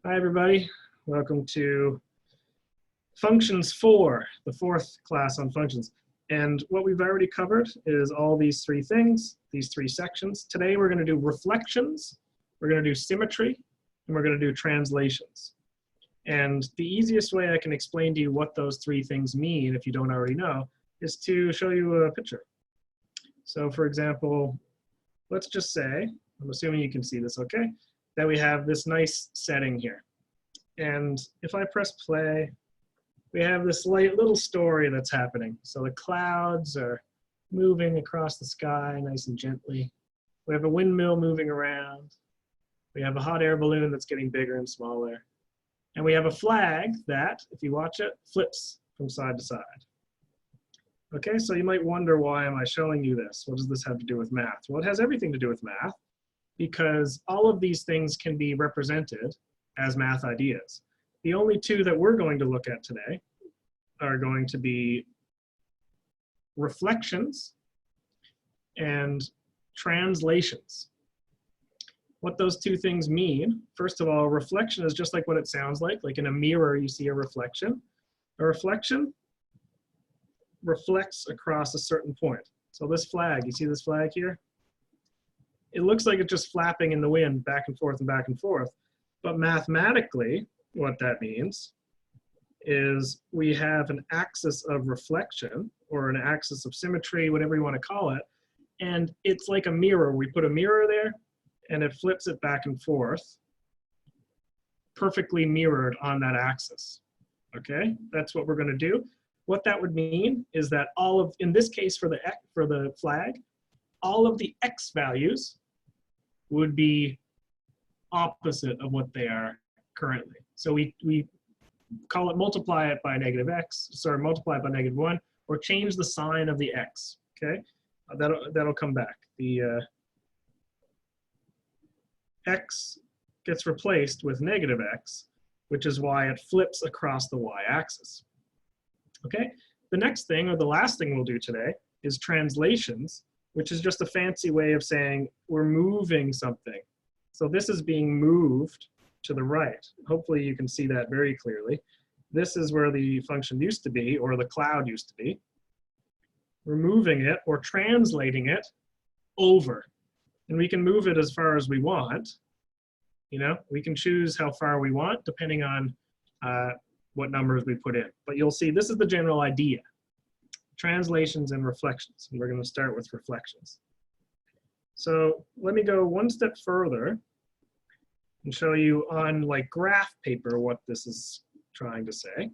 Hi, everybody. Welcome to Functions 4, the fourth class on functions. And what we've already covered is all these three things, these three sections. Today, we're going to do reflections, we're going to do symmetry, and we're going to do translations. And the easiest way I can explain to you what those three things mean, if you don't already know, is to show you a picture. So for example, let's just say, I'm assuming you can see this okay, that we have this nice setting here. And if I press play, we have this little story that's happening. So the clouds are moving across the sky nice and gently. We have a windmill moving around. We have a hot air balloon that's getting bigger and smaller. And we have a flag that, if you watch it, flips from side to side. Okay, so you might wonder, why am I showing you this? What does this have to do with math? Well, it has everything to do with math, because all of these things can be represented as math ideas. The only two that we're going to look at today are going to be reflections and translations. What those two things mean, first of all, reflection is just like what it sounds like in a mirror you see a reflection. A reflection reflects across a certain point. So this flag, you see this flag here? It looks like it's just flapping in the wind back and forth and back and forth. But mathematically, what that means is we have an axis of reflection or an axis of symmetry, whatever you want to call it. And it's like a mirror. We put a mirror there and it flips it back and forth, perfectly mirrored on that axis. Okay, that's what we're going to do. What that would mean is that all of, in this case for the flag, all of the x values would be opposite of what they are currently. So we call it multiply it by negative x, sorry, multiply it by negative 1, or change the sign of the x, okay? That'll come back. The x gets replaced with negative x, which is why it flips across the y-axis, okay? The next thing, or the last thing we'll do today, is translations, which is just a fancy way of saying we're moving something. So this is being moved to the right. Hopefully you can see that very clearly. This is where the function used to be, or the cloud used to be. We're moving it or translating it over. And we can move it as far as we want. You know, we can choose how far we want depending on what numbers we put in. But you'll see this is the general idea. Translations and reflections, and we're going to start with reflections. So let me go one step further and show you on like graph paper what this is trying to say.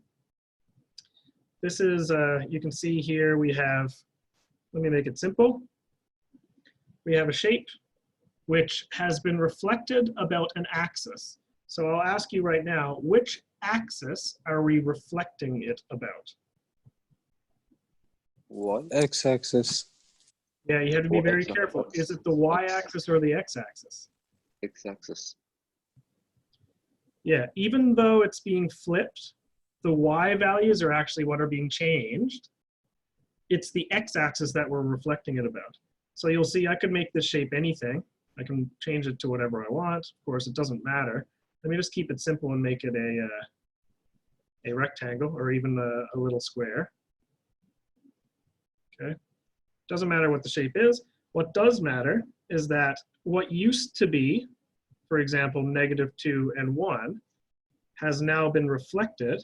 This is, you can see here we have, let me make it simple. We have a shape which has been reflected about an axis. So I'll ask you right now, which axis are we reflecting it about? What? X-axis. Yeah, you have to be very careful. Is it the y-axis or the x-axis? X-axis. Yeah, even though it's being flipped, the y values are actually what are being changed. It's the x-axis that we're reflecting it about. So you'll see I could make this shape anything. I can change it to whatever I want. Of course, it doesn't matter. Let me just keep it simple and make it a rectangle or even a little square. Okay. Doesn't matter what the shape is. What does matter is that what used to be, for example, -2 and 1, has now been reflected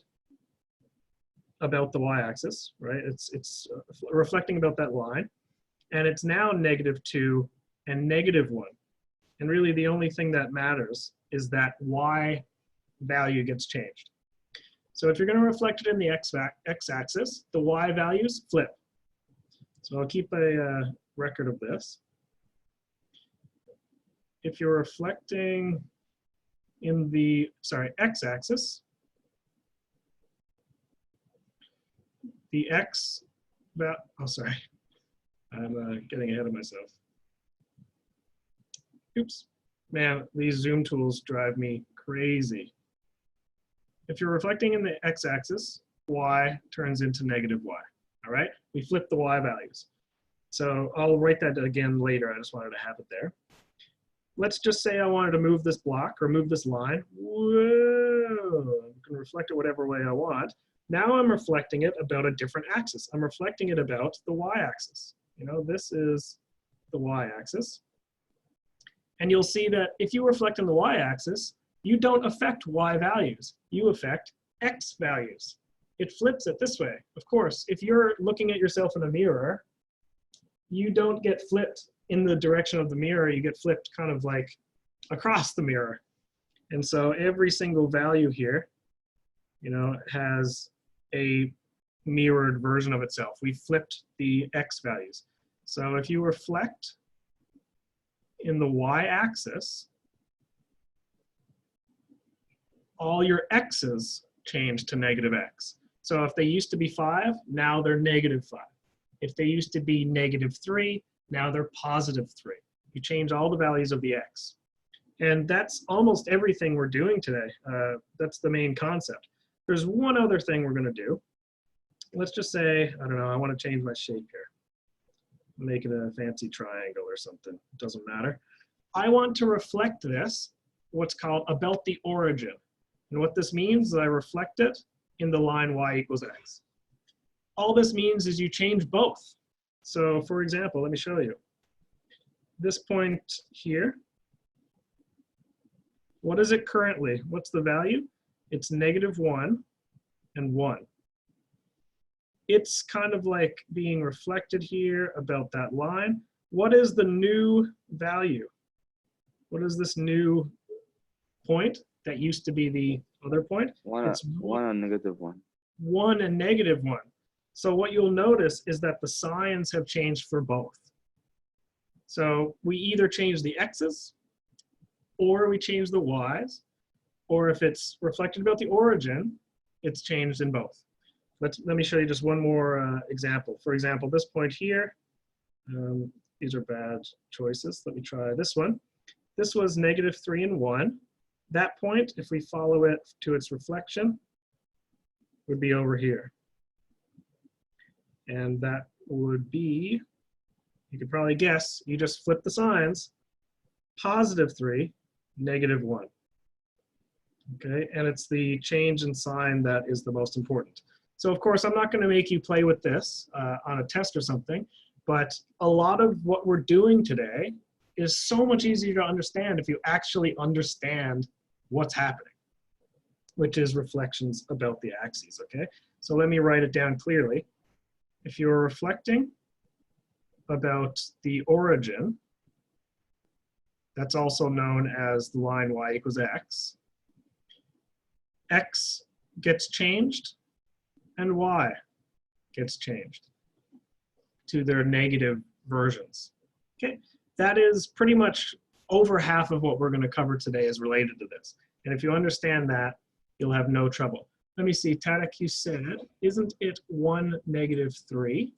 about the y-axis, right? It's reflecting about that line, and it's now -2 and -1. And really the only thing that matters is that y value gets changed. So if you're going to reflect it in the x-axis, the y values flip. So I'll keep a record of this. If you're reflecting in the, x-axis, the x, I'm getting ahead of myself. Oops, man, these zoom tools drive me crazy. If you're reflecting in the x-axis, y turns into -y. All right, we flip the y values. So I'll write that again later. I just wanted to have it there. let's just say I wanted to move this block or move this line way oh, I can reflect it whatever way I want. Now I'm reflecting it about a different axis. I'm reflecting it about the y-axis. You know, this is the y-axis. And you'll see that if you reflect on the y-axis, you don't affect y values. You affect x values. It flips it this way. Of course, if you're looking at yourself in a mirror, you don't get flipped in the direction of the mirror. You get flipped kind of like across the mirror. And so every single value here, you know, has a mirrored version of itself. We flipped the x values. So if you reflect in the y-axis, all your x's change to negative x. So if they used to be 5, now they're negative 5. If they used to be negative 3, now they're positive 3. You change all the values of the x. And that's almost everything we're doing today. That's the main concept. There's one other thing we're going to do. Let's just say, I don't know, I want to change my shape here. Make it a fancy triangle or something. Doesn't matter. I want to reflect this, what's called about the origin. And what this means is I reflect it in the line y equals x. All this means is you change both. So for example, let me show you. This point here, what is it currently? What's the value? It's -1 and 1. It's kind of like being reflected here about that line. What is the new value? What is this new point that used to be the other point? It's 1 and -1. 1 and -1. So what you'll notice is that the signs have changed for both. So we either change the x's or we change the y's, or if it's reflected about the origin, it's changed in both. Let me show you just one more example. For example, this point here, these are bad choices. Let me try this one. This was -3 and 1. That point, if we follow it to its reflection, would be over here. And that would be, you could probably guess, you just flip the signs, +3, -1. Okay, and it's the change in sign that is the most important. So of course, I'm not going to make you play with this on a test or something, but a lot of what we're doing today is so much easier to understand if you actually understand what's happening, which is reflections about the axes, okay? So let me write it down clearly. If you're reflecting about the origin, that's also known as the line y equals x. X gets changed and y gets changed to their negative versions. Okay, that is pretty much over half of what we're going to cover today is related to this. And if you understand that, you'll have no trouble. Let me see, Tadek, you said, isn't it 1, -3?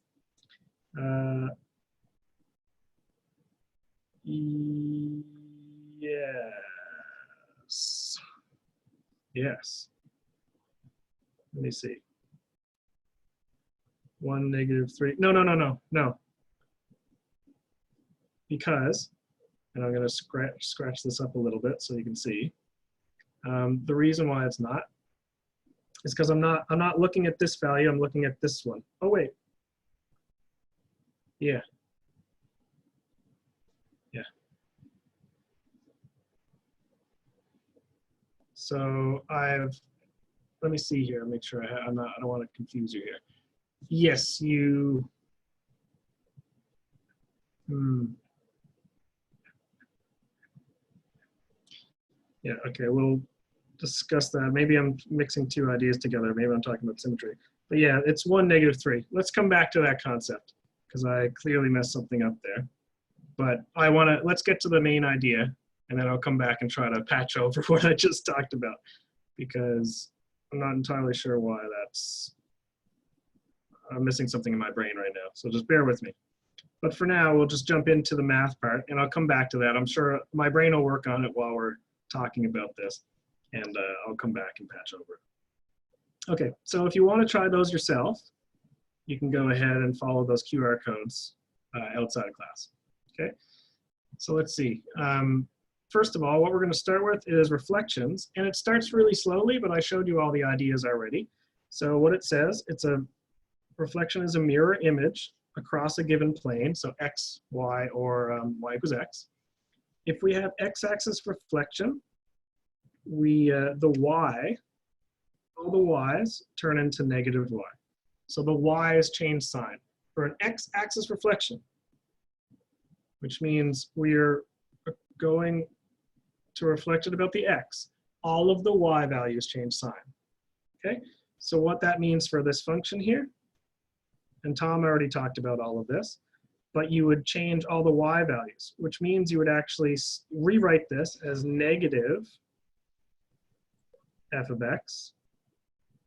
Yes. Yes. Let me see. 1, -3. No. Because, and I'm going to scratch this up a little bit so you can see. The reason why it's not is because I'm not looking at this value. I'm looking at this one. Oh wait. Yeah. So let me see here. Make sure I don't want to confuse you here. Yes, you. Yeah, okay, we'll discuss that. Maybe I'm mixing two ideas together. Maybe I'm talking about symmetry. But yeah, it's 1, -3. Let's come back to that concept because I clearly messed something up there. But let's get to the main idea and then I'll come back and try to patch over what I just talked about because I'm not entirely sure why I'm missing something in my brain right now. So just bear with me. But for now, we'll just jump into the math part and I'll come back to that. I'm sure my brain will work on it while we're talking about this and I'll come back and patch over it. Okay, so if you want to try those yourself, you can go ahead and follow those QR codes outside of class. Okay, so let's see. first of all, what we're going to start with is reflections, and it starts really slowly, but I showed you all the ideas already. So what it says, it's a reflection is a mirror image across a given plane, so x, y, or y equals x. If we have x-axis reflection, the y, all the y's turn into negative y. So the y's change sign for an x-axis reflection, which means we're going to reflect it about the x. All of the y values change sign. Okay, so what that means for this function here, and Tom already talked about all of this, but you would change all the y values, which means you would actually rewrite this as negative f of x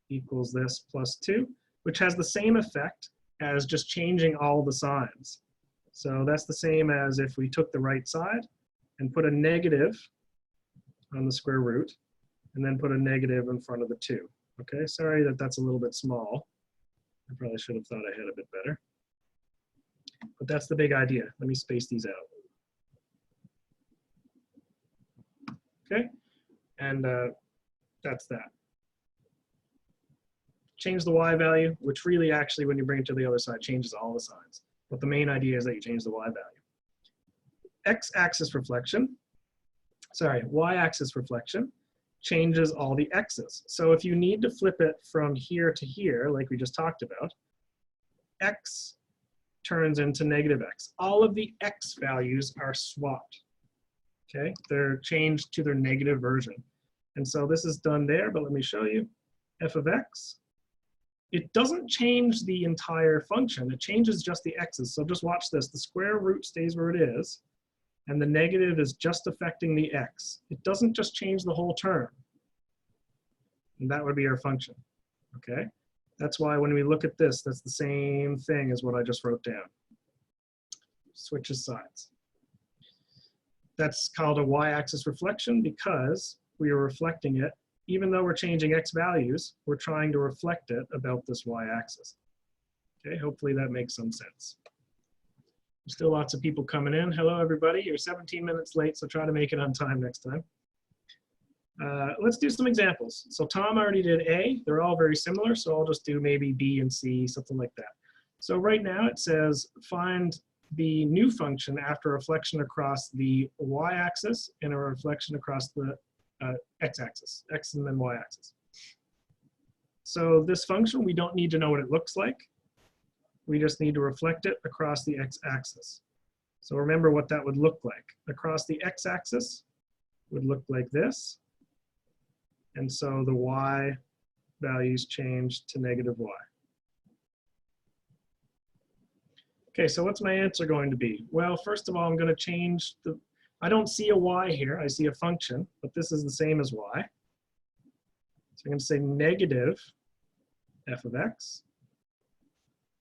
equals this plus 2, which has the same effect as just changing all the signs. So that's the same as if we took the right side and put a negative on the square root, and then put a negative in front of the 2. Okay, sorry that that's a little bit small. I probably should have thought ahead a bit better. But that's the big idea. Let me space these out. Okay, and that's that. Change the y value, which really actually, when you bring it to the other side, changes all the signs. But the main idea is that you change the y value. X-axis reflection, sorry, y-axis reflection changes all the x's. So if you need to flip it from here to here, like we just talked about, x turns into negative x. All of the x values are swapped. Okay, they're changed to their negative version. And so this is done there, but let me show you. F of x, it doesn't change the entire function, it changes just the x's. So just watch this, the square root stays where it is, and the negative is just affecting the x. It doesn't just change the whole term. And that would be our function, okay? That's why when we look at this, that's the same thing as what I just wrote down. Switches sides. That's called a y-axis reflection because we are reflecting it, even though we're changing x values, we're trying to reflect it about this y-axis. Okay, hopefully that makes some sense. There's still lots of people coming in. Hello, everybody. You're 17 minutes late, so try to make it on time next time. Let's do some examples. So Tom already did A. They're all very similar, so I'll just do maybe B and C, something like that. So right now it says find the new function after reflection across the y-axis and a reflection across the x-axis, x and then y-axis. So this function, we don't need to know what it looks like. We just need to reflect it across the x-axis. So remember what that would look like. Across the x-axis would look like this. And so the y values change to negative y. Okay, so what's my answer going to be? Well, first of all, I'm going to change the, I don't see a y here, I see a function, but this is the same as y. So I'm going to say negative f of x,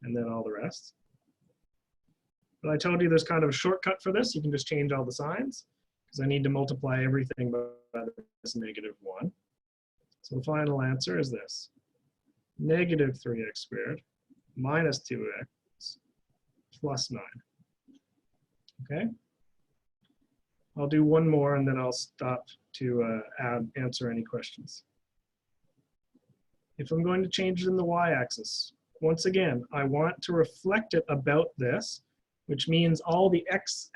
and then all the rest. But I told you there's kind of a shortcut for this. You can just change all the signs, because I need to multiply everything by this negative 1. So the final answer is this. Negative 3x squared minus 2x plus 9. Okay? I'll do one more and then I'll stop to answer any questions. If I'm going to change it in the y-axis, once again, I want to reflect it about this, which means all the x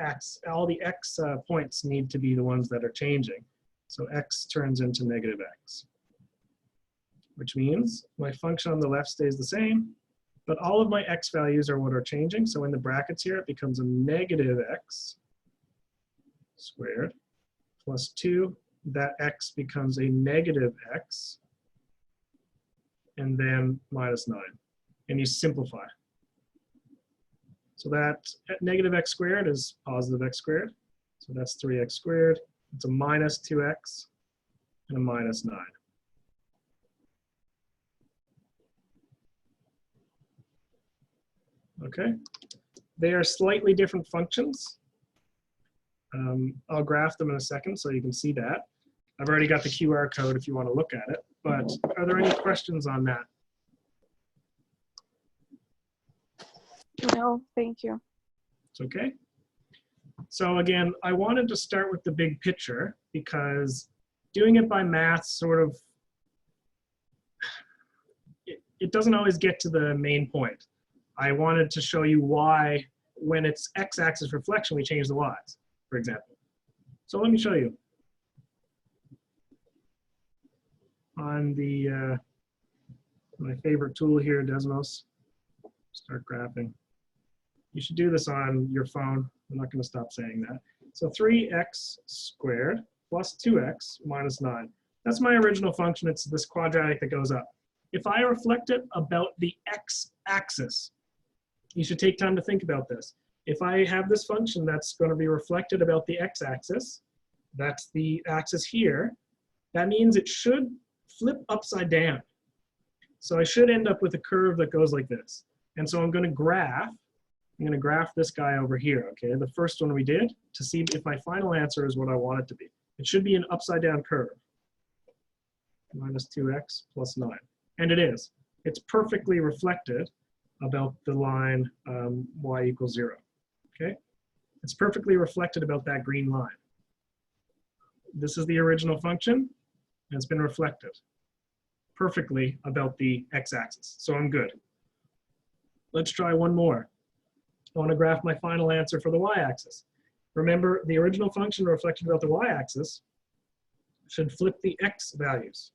points need to be the ones that are changing. So x turns into negative x, which means my function on the left stays the same, but all of my x values are what are changing. So in the brackets here, it becomes a negative x squared plus 2. That x becomes a negative x, and then minus 9. And you simplify. So that negative x squared is positive x squared. So that's 3x squared. It's a minus 2x and a minus 9. Okay, they are slightly different functions. I'll graph them in a second so you can see that. I've already got the QR code if you want to look at it, but are there any questions on that? No, thank you. It's okay. So again, I wanted to start with the big picture because doing it by math sort of, it doesn't always get to the main point. I wanted to show you why when it's x-axis reflection, we change the y's, for example. So let me show you. On the, my favorite tool here, Desmos, start graphing. You should do this on your phone. I'm not going to stop saying that. So 3x squared plus 2x minus 9. That's my original function. It's this quadratic that goes up. If I reflect it about the x-axis, you should take time to think about this. If I have this function that's going to be reflected about the x-axis, that's the axis here, that means it should flip upside down. So I should end up with a curve that goes like this. And so I'm going to graph this guy over here, okay? The first one we did to see if my final answer is what I want it to be. It should be an upside down curve. Minus 2x plus 9. And it is. It's perfectly reflected about the line y equals 0, okay? It's perfectly reflected about that green line. This is the original function, and it's been reflected perfectly about the x-axis. So I'm good. Let's try one more. I want to graph my final answer for the y-axis. Remember, the original function reflected about the y-axis should flip the x values.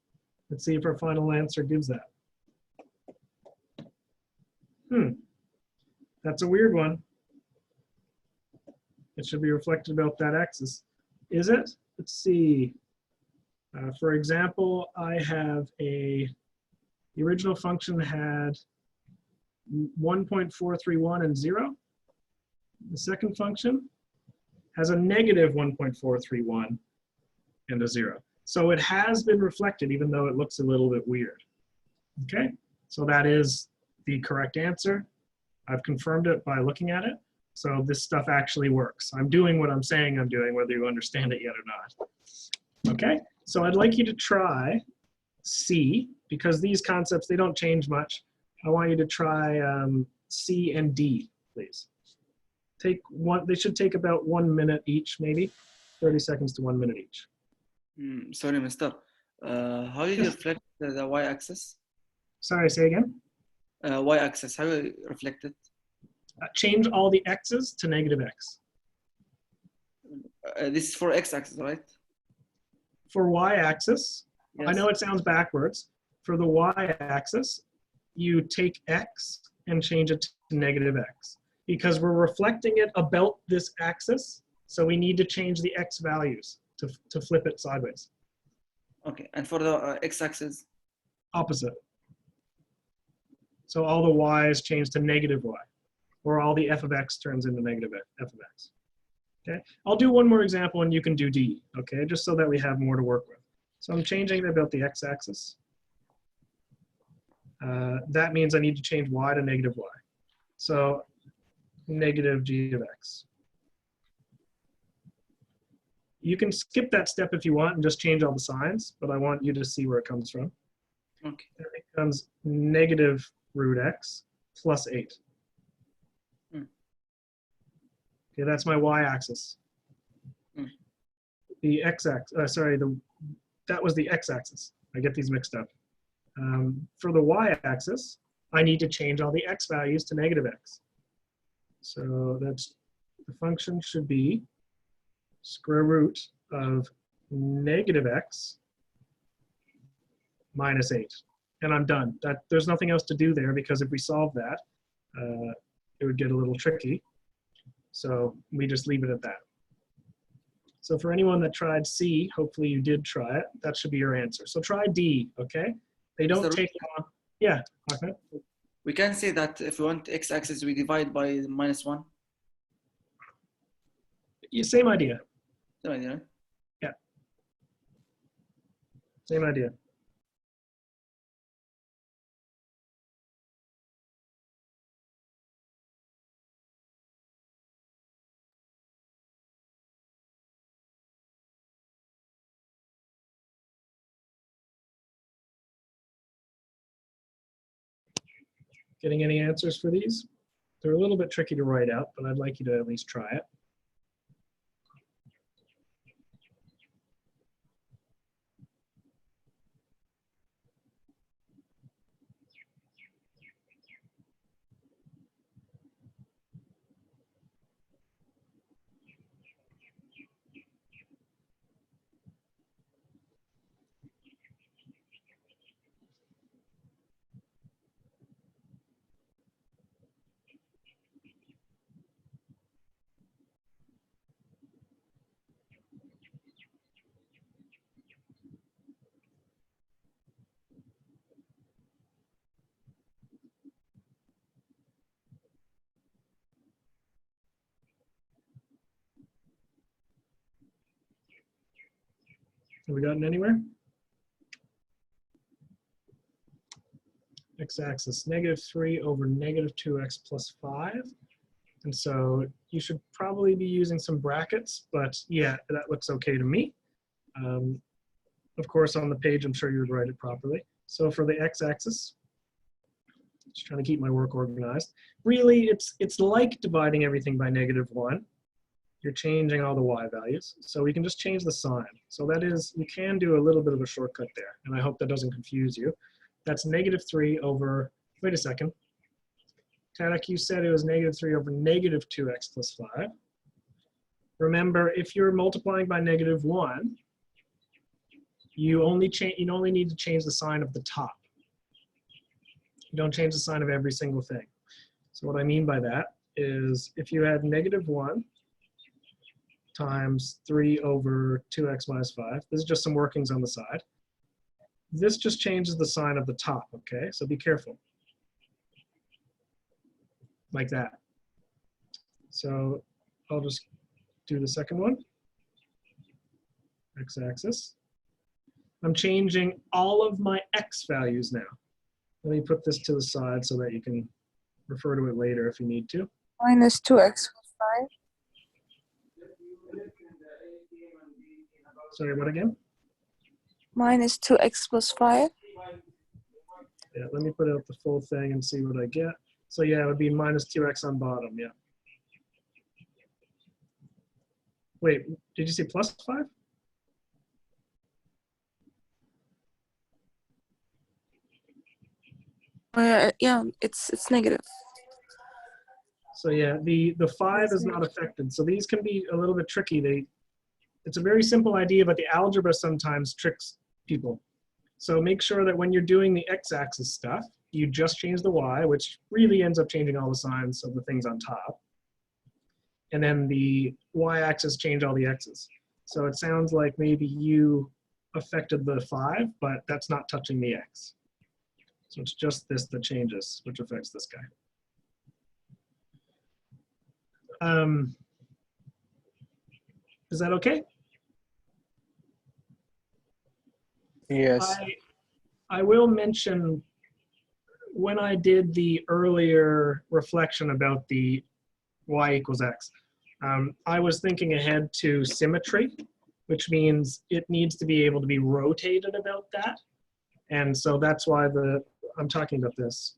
Let's see if our final answer gives that. That's a weird one. It should be reflected about that axis. Is it? Let's see. For example, I have the original function had 1.431 and 0. The second function has a negative 1.431 and a 0. So it has been reflected, even though it looks a little bit weird. Okay, so that is the correct answer. I've confirmed it by looking at it. So this stuff actually works. I'm doing what I'm saying I'm doing, whether you understand it yet or not. Okay, so I'd like you to try C, because these concepts, they don't change much. I want you to try C and D, please. They should take about 1 minute each, maybe 30 seconds to 1 minute each. Sorry, mister. How do you reflect the y-axis? Sorry, say again. Y-axis, how do you reflect it? Change all the x's to negative x. This is for x-axis, right? For y-axis, Yes. I know it sounds backwards. For the y-axis, you take x and change it to negative x. Because we're reflecting it about this axis, so we need to change the x values to flip it sideways. Okay, and for the x-axis? Opposite. So all the y's change to negative y, or all the f of x turns into negative f of x. Okay, I'll do one more example and you can do D, okay, just so that we have more to work with. So I'm changing it about the x-axis. That means I need to change y to negative y. So negative g of x. You can skip that step if you want and just change all the signs, but I want you to see where it comes from. Okay. It becomes negative root x plus 8. Okay, that's my y-axis. The x-axis, that was the x-axis. I get these mixed up. For the y-axis, I need to change all the x values to negative x. So that's, the function should be square root of negative x minus 8. And I'm done. There's nothing else to do there, because if we solve that, it would get a little tricky. So we just leave it at that. So for anyone that tried C, hopefully you did try it. That should be your answer. So try D, okay? They don't take long. Yeah, Ahmed? We can say that if we want x-axis, we divide by -1. Yeah, same idea. Same idea, right? Yeah. Same idea. Getting any answers for these? They're a little bit tricky to write out, but I'd like you to at least try it. Have we gotten anywhere? X-axis, -3 over -2x plus 5. And so you should probably be using some brackets, but yeah, that looks okay to me. Of course, on the page, I'm sure you would write it properly. So for the x-axis, just trying to keep my work organized. Really, it's like dividing everything by -1. You're changing all the y values. So we can just change the sign. So that is, you can do a little bit of a shortcut there. And I hope that doesn't confuse you. That's -3 over, wait a second. Tadak, you said it was -3 over -2x plus 5. Remember, if you're multiplying by -1, you only need to change the sign of the top. You don't change the sign of every single thing. So what I mean by that is if you had -1 times 3 over 2x minus 5, this is just some workings on the side. This just changes the sign of the top, okay? So be careful. Like that. So I'll just do the second one. X-axis. I'm changing all of my x values now. Let me put this to the side so that you can refer to it later if you need to. Minus 2x plus 5. Sorry, what again? Minus 2x plus 5. Yeah, let me put out the full thing and see what I get. So yeah, it would be minus 2x on bottom, yeah. Wait, did you say plus 5? Yeah, it's negative. So yeah, the 5 is not affected. So these can be a little bit tricky. It's a very simple idea, but the algebra sometimes tricks people. So make sure that when you're doing the x-axis stuff, you just change the y, which really ends up changing all the signs of the things on top. And then the y-axis change all the x's. So it sounds like maybe you affected the 5, but that's not touching the x. So it's just this that changes, which affects this guy. Is that okay? Yes. I will mention when I did the earlier reflection about the y equals x, I was thinking ahead to symmetry, which means it needs to be able to be rotated about that. And so that's why I'm talking about this,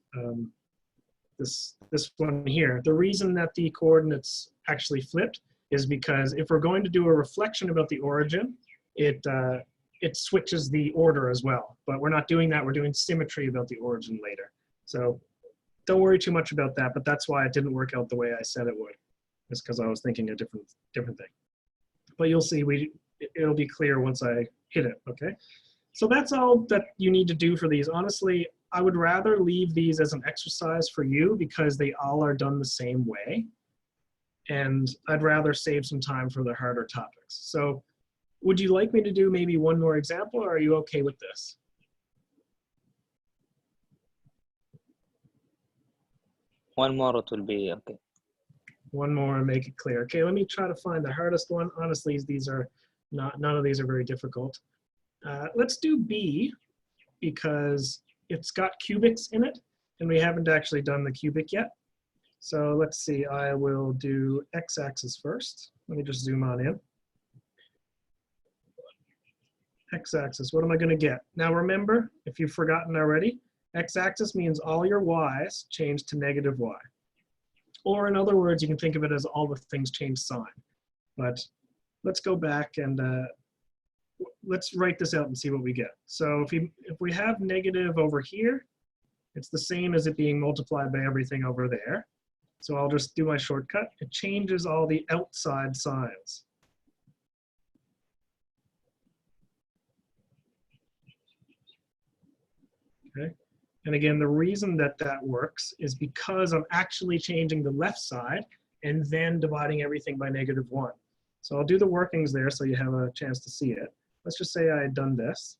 this one here. The reason that the coordinates actually flipped is because if we're going to do a reflection about the origin, it switches the order as well. But we're not doing that. We're doing symmetry about the origin later. So don't worry too much about that, but that's why it didn't work out the way I said it would. It's because I was thinking a different thing. But you'll see, it'll be clear once I hit it, okay? So that's all that you need to do for these. Honestly, I would rather leave these as an exercise for you because they all are done the same way. And I'd rather save some time for the harder topics. So would you like me to do maybe one more example, or are you okay with this? One more, it will be okay. One more and make it clear. Okay, let me try to find the hardest one. Honestly, these are none of these are very difficult. Let's do B because it's got cubics in it and we haven't actually done the cubic yet. So let's see, I will do x-axis first. Let me just zoom on in. X-axis, what am I going to get? Now remember, if you've forgotten already, x-axis means all your y's change to negative y. Or in other words, you can think of it as all the things change sign. But let's go back and let's write this out and see what we get. So if we have negative over here, it's the same as it being multiplied by everything over there. So I'll just do my shortcut. It changes all the outside signs. Okay. And again, the reason that that works is because I'm actually changing the left side and then dividing everything by -1. So I'll do the workings there so you have a chance to see it. Let's just say I had done this.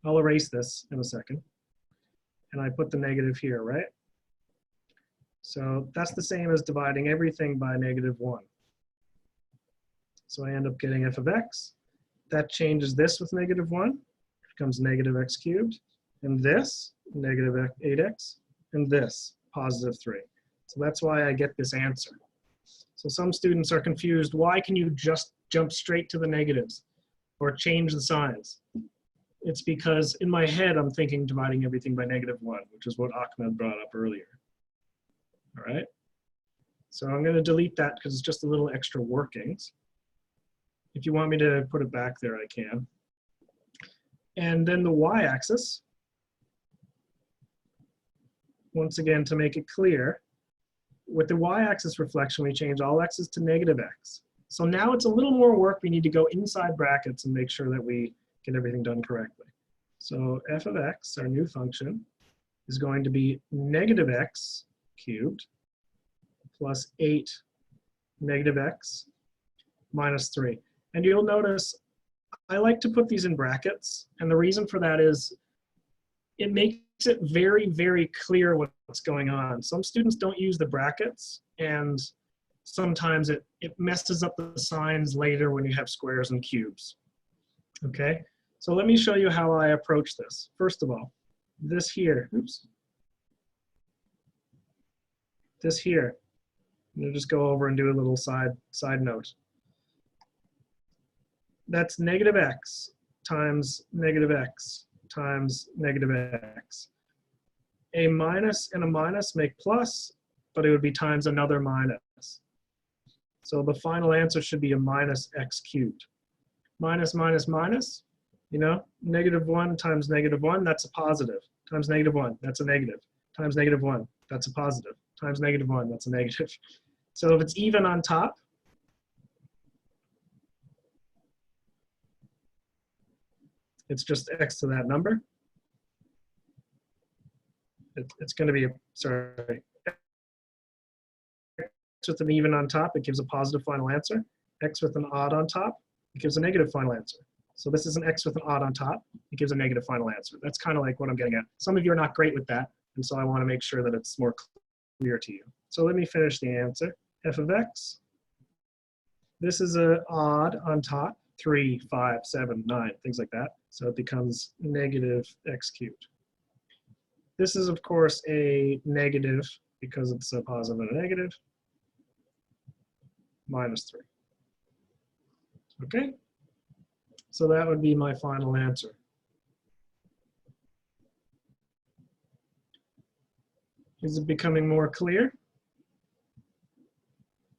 I'll erase this in a second. And I put the negative here, right? So that's the same as dividing everything by -1. So I end up getting f of x. that changes this with -1, it becomes -x cubed, and this, -8x, and this, +3. So that's why I get this answer. So some students are confused, why can you just jump straight to the negatives or change the signs? It's because in my head, I'm thinking dividing everything by -1, which is what Ahmed brought up earlier. All right. So I'm going to delete that because it's just a little extra workings. If you want me to put it back there, I can. And then the y-axis, once again, to make it clear, with the y-axis reflection, we change all x's to -x. So now it's a little more work. We need to go inside brackets and make sure that we get everything done correctly. So f of x, our new function, is going to be -x cubed plus 8 -x minus 3. And you'll notice I like to put these in brackets. And the reason for that is it makes it very, very clear what's going on. Some students don't use the brackets, and sometimes it messes up the signs later when you have squares and cubes. Okay, so let me show you how I approach this. First of all, this here, oops. This here, I'm gonna just go over and do a little side note. That's -x times -x times -x. A minus and a minus make plus, but it would be times another minus. So the final answer should be a -x cubed. Minus, minus, minus, you know, -1 times -1, that's a positive. Times -1, that's a negative. Times -1, that's a positive. Times -1, that's a negative. So if it's even on top, it's just x to that number. It's going to be, sorry, x with an even on top, it gives a positive final answer. X with an odd on top, it gives a negative final answer. So this is an x with an odd on top, it gives a negative final answer. That's kind of like what I'm getting at. Some of you are not great with that, and so I want to make sure that it's more clear to you. So let me finish the answer. F of x, this is an odd on top, 3, 5, 7, 9, things like that. So it becomes -x cubed. This is, of course, a negative because it's a positive and a negative, -3. Okay? So that would be my final answer. Is it becoming more clear?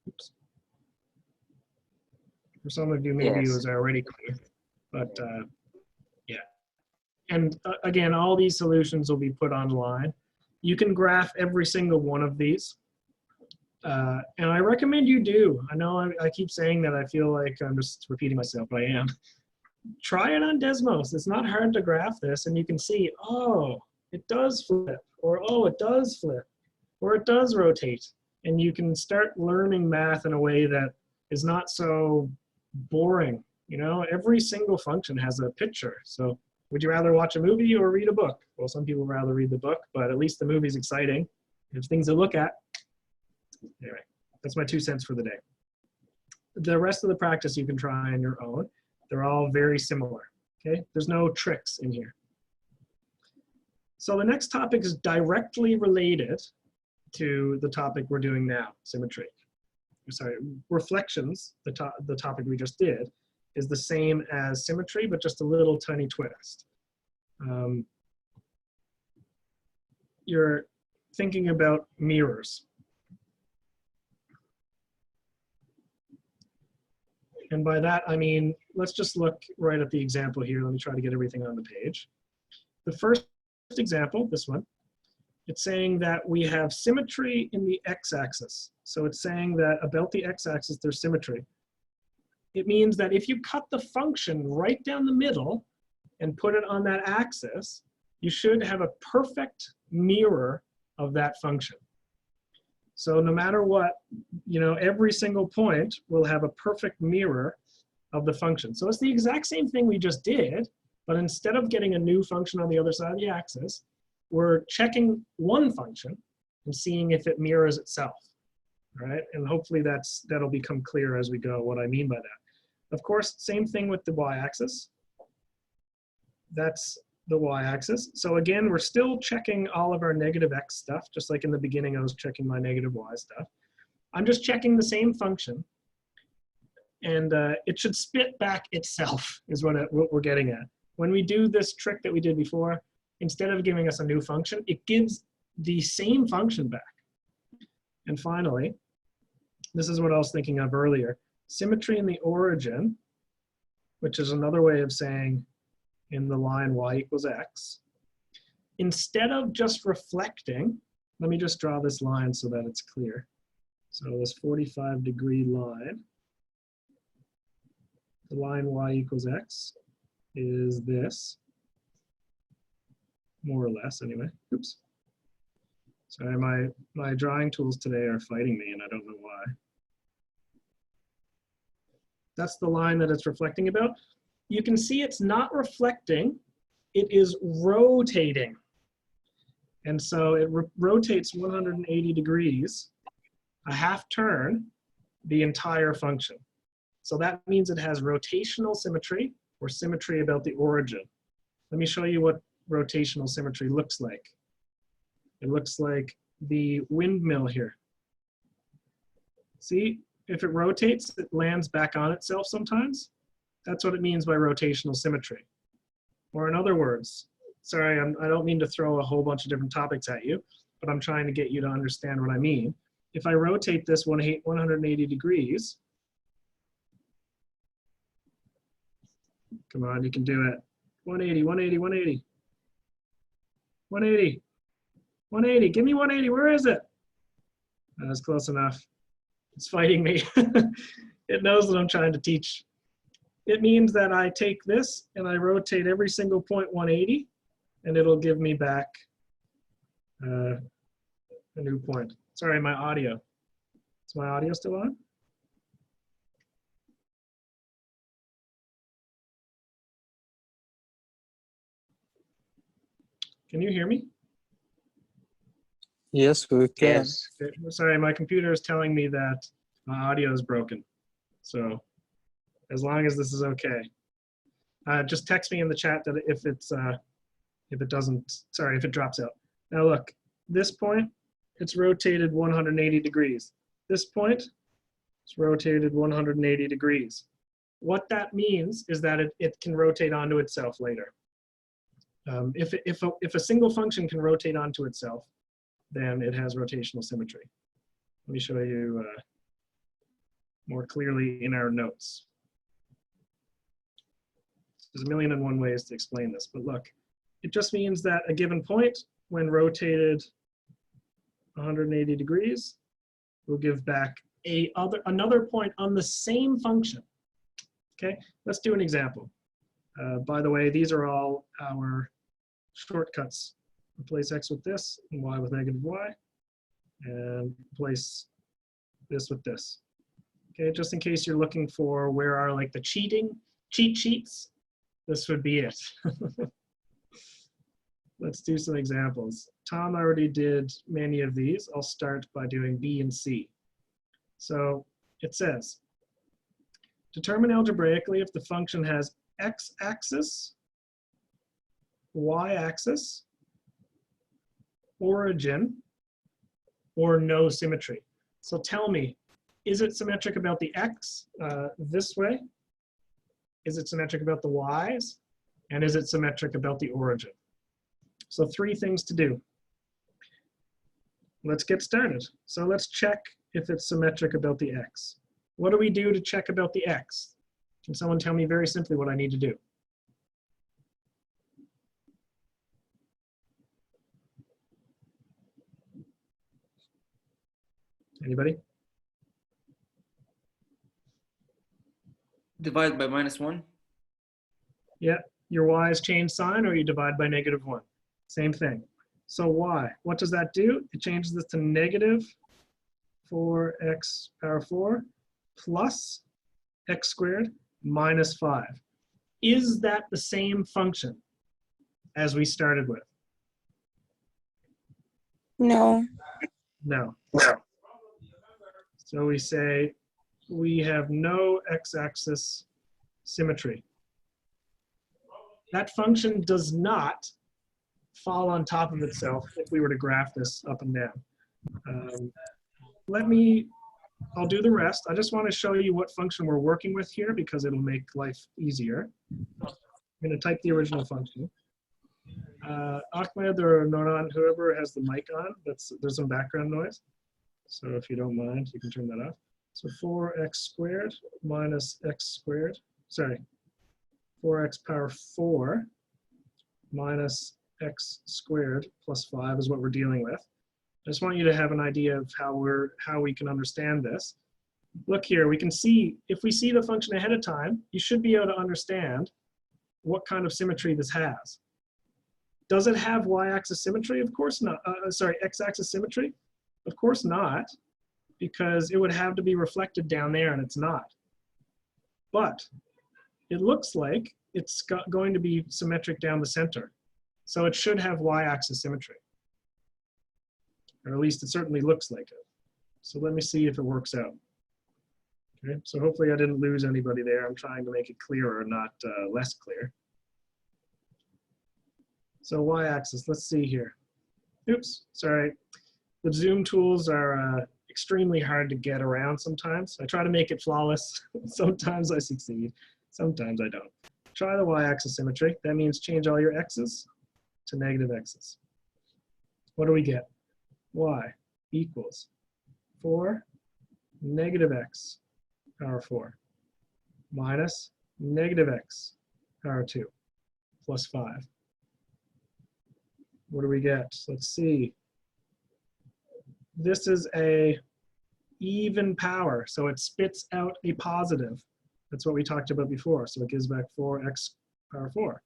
Oops. For some of you, maybe it Yes. was already clear, but yeah. And again, all these solutions will be put online. You can graph every single one of these. And I recommend you do. I know I keep saying that. I feel like I'm just repeating myself, but I am. Try it on Desmos. It's not hard to graph this, and you can see, oh, it does flip, or oh, it does flip, or it does rotate. And you can start learning math in a way that is not so boring. You know, every single function has a picture. So would you rather watch a movie or read a book? Well, some people rather read the book, but at least the movie's exciting. There's things to look at. Anyway, that's my 2 cents for the day. The rest of the practice you can try on your own. They're all very similar, okay? There's no tricks in here. So the next topic is directly related to the topic we're doing now, symmetry. Sorry, reflections, the topic we just did, is the same as symmetry, but just a little tiny twist. You're thinking about mirrors. And by that, I mean, let's just look right at the example here. Let me try to get everything on the page. The first example, this one, it's saying that we have symmetry in the x-axis. So it's saying that about the x-axis, there's symmetry. It means that if you cut the function right down the middle and put it on that axis, you should have a perfect mirror of that function. So no matter what, you know, every single point will have a perfect mirror of the function. So it's the exact same thing we just did, but instead of getting a new function on the other side of the axis, we're checking one function and seeing if it mirrors itself, right? And hopefully that'll become clear as we go what I mean by that. Of course, same thing with the y-axis. That's the y-axis. So again, we're still checking all of our negative x stuff, just like in the beginning I was checking my negative y stuff. I'm just checking the same function, and it should spit back itself, is what we're getting at. When we do this trick that we did before, instead of giving us a new function, it gives the same function back. And finally, this is what I was thinking of earlier, symmetry in the origin, which is another way of saying in the line y equals x. Instead of just reflecting, let me just draw this line so that it's clear. So this 45-degree line, the line y equals x is this, more or less anyway. Oops. Sorry, my drawing tools today are fighting me and I don't know why. That's the line that it's reflecting about. You can see it's not reflecting, it is rotating. And so it rotates 180 degrees, a half turn, the entire function. So that means it has rotational symmetry, or symmetry about the origin. Let me show you what rotational symmetry looks like. It looks like the windmill here. See, if it rotates, it lands back on itself sometimes. That's what it means by rotational symmetry. Or in other words, sorry, I don't mean to throw a whole bunch of different topics at you, but I'm trying to get you to understand what I mean. If I rotate this 180 degrees, come on, you can do it. 180, 180, 180. 180, 180, give me 180, where is it? That's close enough. It's fighting me. It knows that I'm trying to teach. It means that I take this and I rotate every single point 180, and it'll give me back a new point. Sorry, my audio. Is my audio still on? Can you hear me? Yes, we can. Yes. Okay, sorry, my computer is telling me that my audio is broken. So as long as this is okay. Just text me in the chat that if it doesn't, sorry, if it drops out. Now look, this point, it's rotated 180 degrees. This point, it's rotated 180 degrees. What that means is that it can rotate onto itself later. If a single function can rotate onto itself, then it has rotational symmetry. Let me show you more clearly in our notes. There's a million and one ways to explain this, but look, it just means that a given point, when rotated 180 degrees, will give back another point on the same function. Okay, let's do an example. By the way, these are all our shortcuts. Replace x with this and y with negative y, and replace this with this. Okay, just in case you're looking for where are like the cheat sheets, this would be it. Let's do some examples. Tom already did many of these. I'll start by doing B and C. So it says, determine algebraically if the function has x-axis, y-axis, origin, or no symmetry. So tell me, is it symmetric about the x this way? Is it symmetric about the y's? And is it symmetric about the origin? So 3 things to do. Let's get started. So let's check if it's symmetric about the x. What do we do to check about the x? Can someone tell me very simply what I need to do? Anybody? Divide by -1. Yeah, your y's change sign, or you divide by -1. Same thing. So y, what does that do? It changes this to negative 4x power 4 plus x squared minus 5. Is that the same function as we started with? No. No. So we say we have no x-axis symmetry. That function does not fall on top of itself if we were to graph this up and down. I'll do the rest. I just want to show you what function we're working with here because it'll make life easier. I'm going to type the original function. Ahmed or Noran, whoever has the mic on, there's some background noise. So if you don't mind, you can turn that off. So 4x squared minus x squared, sorry, 4x power 4 minus x squared plus 5 is what we're dealing with. I just want you to have an idea of how we can understand this. Look here, we can see, if we see the function ahead of time, you should be able to understand what kind of symmetry this has. Does it have y-axis symmetry? Of course not. Sorry, x-axis symmetry? Of course not, because it would have to be reflected down there and it's not. But it looks like it's going to be symmetric down the center. So it should have y-axis symmetry. Or at least it certainly looks like it. So let me see if it works out. Okay, so hopefully I didn't lose anybody there. I'm trying to make it clearer, not less clear. So y-axis, let's see here. Oops, sorry. The Zoom tools are extremely hard to get around sometimes. I try to make it flawless. Sometimes I succeed, sometimes I don't. Try the y-axis symmetry. That means change all your x's to negative x's. What do we get? Y equals 4 negative x power 4 minus negative x power 2 plus 5. What do we get? Let's see. This is a even power, so it spits out a positive. That's what we talked about before, so it gives back 4x power 4.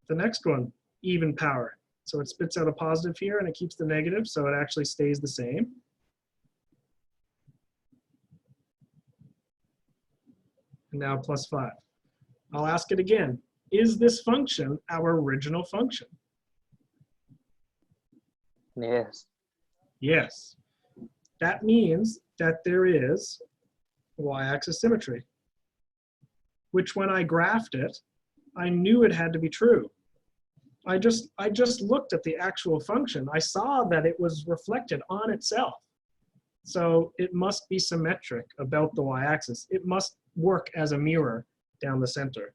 The next one, even power. So it spits out a positive here and it keeps the negative, so it actually stays the same. And now plus 5. I'll ask it again. Is this function our original function? Yes. Yes. That means that there is y-axis symmetry, which when I graphed it, I knew it had to be true. I just looked at the actual function. I saw that it was reflected on itself. So it must be symmetric about the y-axis. It must work as a mirror down the center.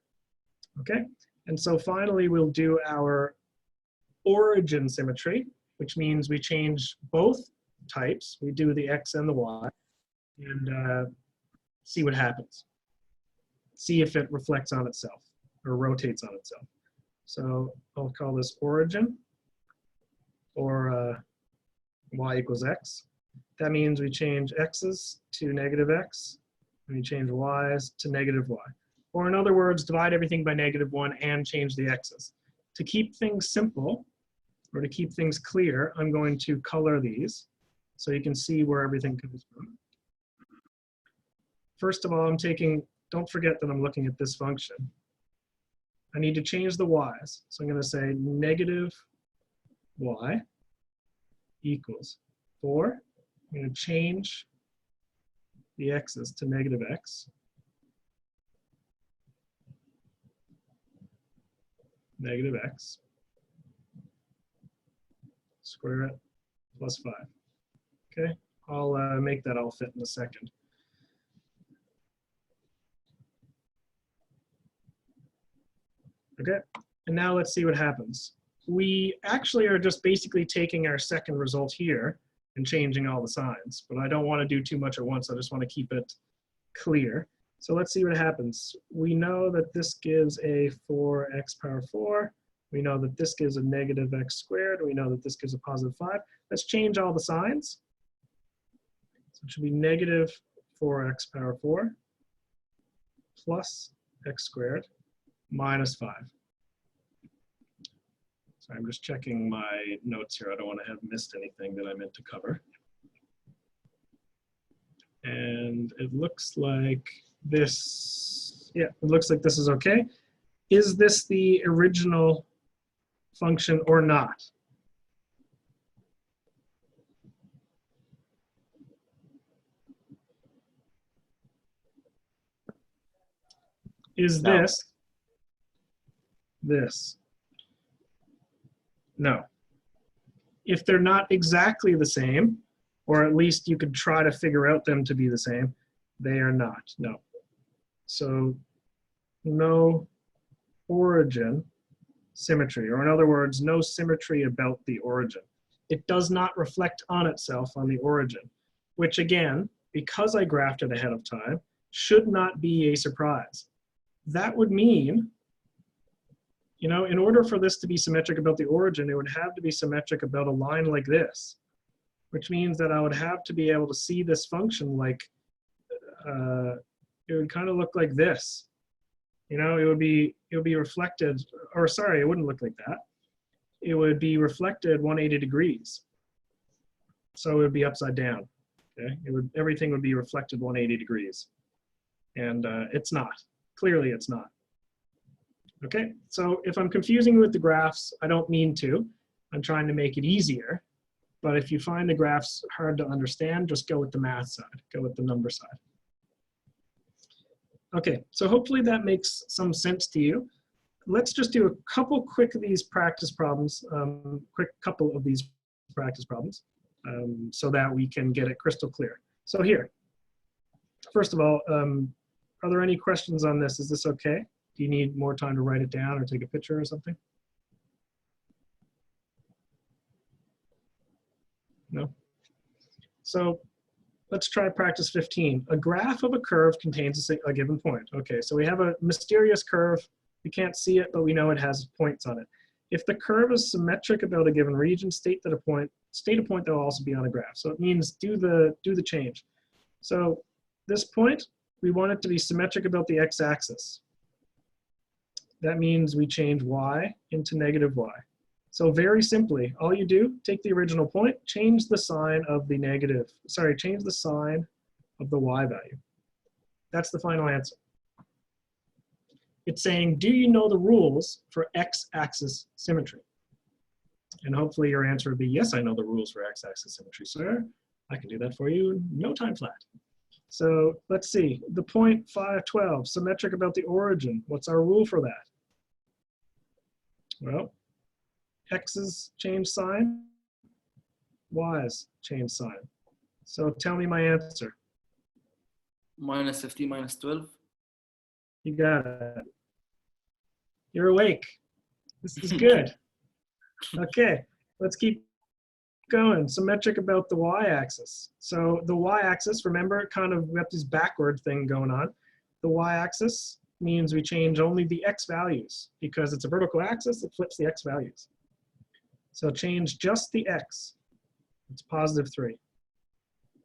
Okay? And so finally, we'll do our origin symmetry, which means we change both types. We do the x and the y, and see what happens. See if it reflects on itself or rotates on itself. So I'll call this origin, or y equals x. That means we change x's to negative x, and we change y's to negative y. Or in other words, divide everything by -1 and change the x's. To keep things simple, or to keep things clear, I'm going to color these so you can see where everything comes from. First of all, don't forget that I'm looking at this function. I need to change the y's. So I'm going to say negative y equals 4. I'm going to change the x's to negative x. Negative x. Square it plus 5. Okay, I'll make that all fit in a second. Okay, and now let's see what happens. We actually are just basically taking our second result here and changing all the signs, but I don't want to do too much at once. I just want to keep it clear. So let's see what happens. We know that this gives a 4x power 4. We know that this gives a negative x squared. We know that this gives a positive 5. Let's change all the signs. So it should be negative 4x power 4 plus x squared minus 5. So I'm just checking my notes here. I don't want to have missed anything that I meant to cover. And it looks like this, yeah, it looks like this is okay. Is this the original function or not? Is No. this? No. If they're not exactly the same, or at least you could try to figure out them to be the same, they are not, no. So no origin symmetry, or in other words, no symmetry about the origin. It does not reflect on itself on the origin, which again, because I graphed it ahead of time, should not be a surprise. That would mean, you know, in order for this to be symmetric about the origin, it would have to be symmetric about a line like this, which means that I would have to be able to see this function like, it would kind of look like this. You know, it would be reflected, or sorry, it wouldn't look like that. It would be reflected 180 degrees. So it would be upside down. Okay, everything would be reflected 180 degrees, and it's not. Clearly, it's not. Okay, so if I'm confusing you with the graphs, I don't mean to. I'm trying to make it easier. But if you find the graphs hard to understand, just go with the math side. Go with the number side. Okay, so hopefully that makes some sense to you. Let's just do a couple quick of these practice problems, so that we can get it crystal clear. So here, first of all, are there any questions on this? Is this okay? Do you need more time to write it down or take a picture or something? No? So let's try practice 15. A graph of a curve contains a given point. Okay, so we have a mysterious curve. We can't see it, but we know it has points on it. If the curve is symmetric about a given region, state a point that will also be on a graph. So it means do the change. So this point, we want it to be symmetric about the x-axis. That means we change y into negative y. So very simply, all you do, take the original point, change the sign of the change the sign of the y value. That's the final answer. It's saying, do you know the rules for x-axis symmetry? And hopefully your answer would be, yes, I know the rules for x-axis symmetry, sir. I can do that for you in no time flat. So let's see, the point 512, symmetric about the origin. What's our rule for that? Well, x's change sign, y's change sign. So tell me my answer. Minus 50 minus 12. You got it. You're awake. This is good. Okay, let's keep going. Symmetric about the y-axis. So the y-axis, remember, we have this backward thing going on. The y-axis means we change only the x values. Because it's a vertical axis, it flips the x values. So change just the x. It's positive 3,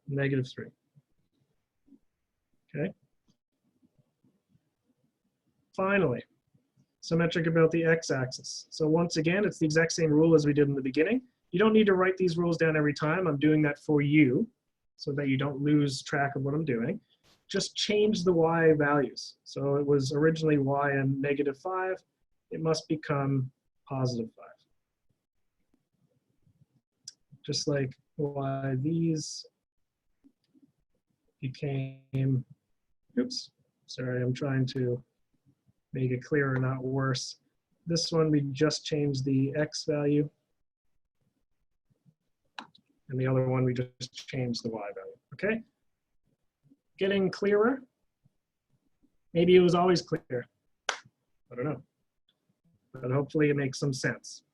negative 3. Okay. Finally, symmetric about the x-axis. So once again, it's the exact same rule as we did in the beginning. You don't need to write these rules down every time. I'm doing that for you so that you don't lose track of what I'm doing. Just change the y values. So it was originally y and negative 5. It must become positive 5. Just like why these became, oops, sorry, I'm trying to make it clearer, not worse. This one, we just changed the x value. And the other one, we just changed the y value, okay? Getting clearer? Maybe it was always clear. I don't know. But hopefully it makes some sense.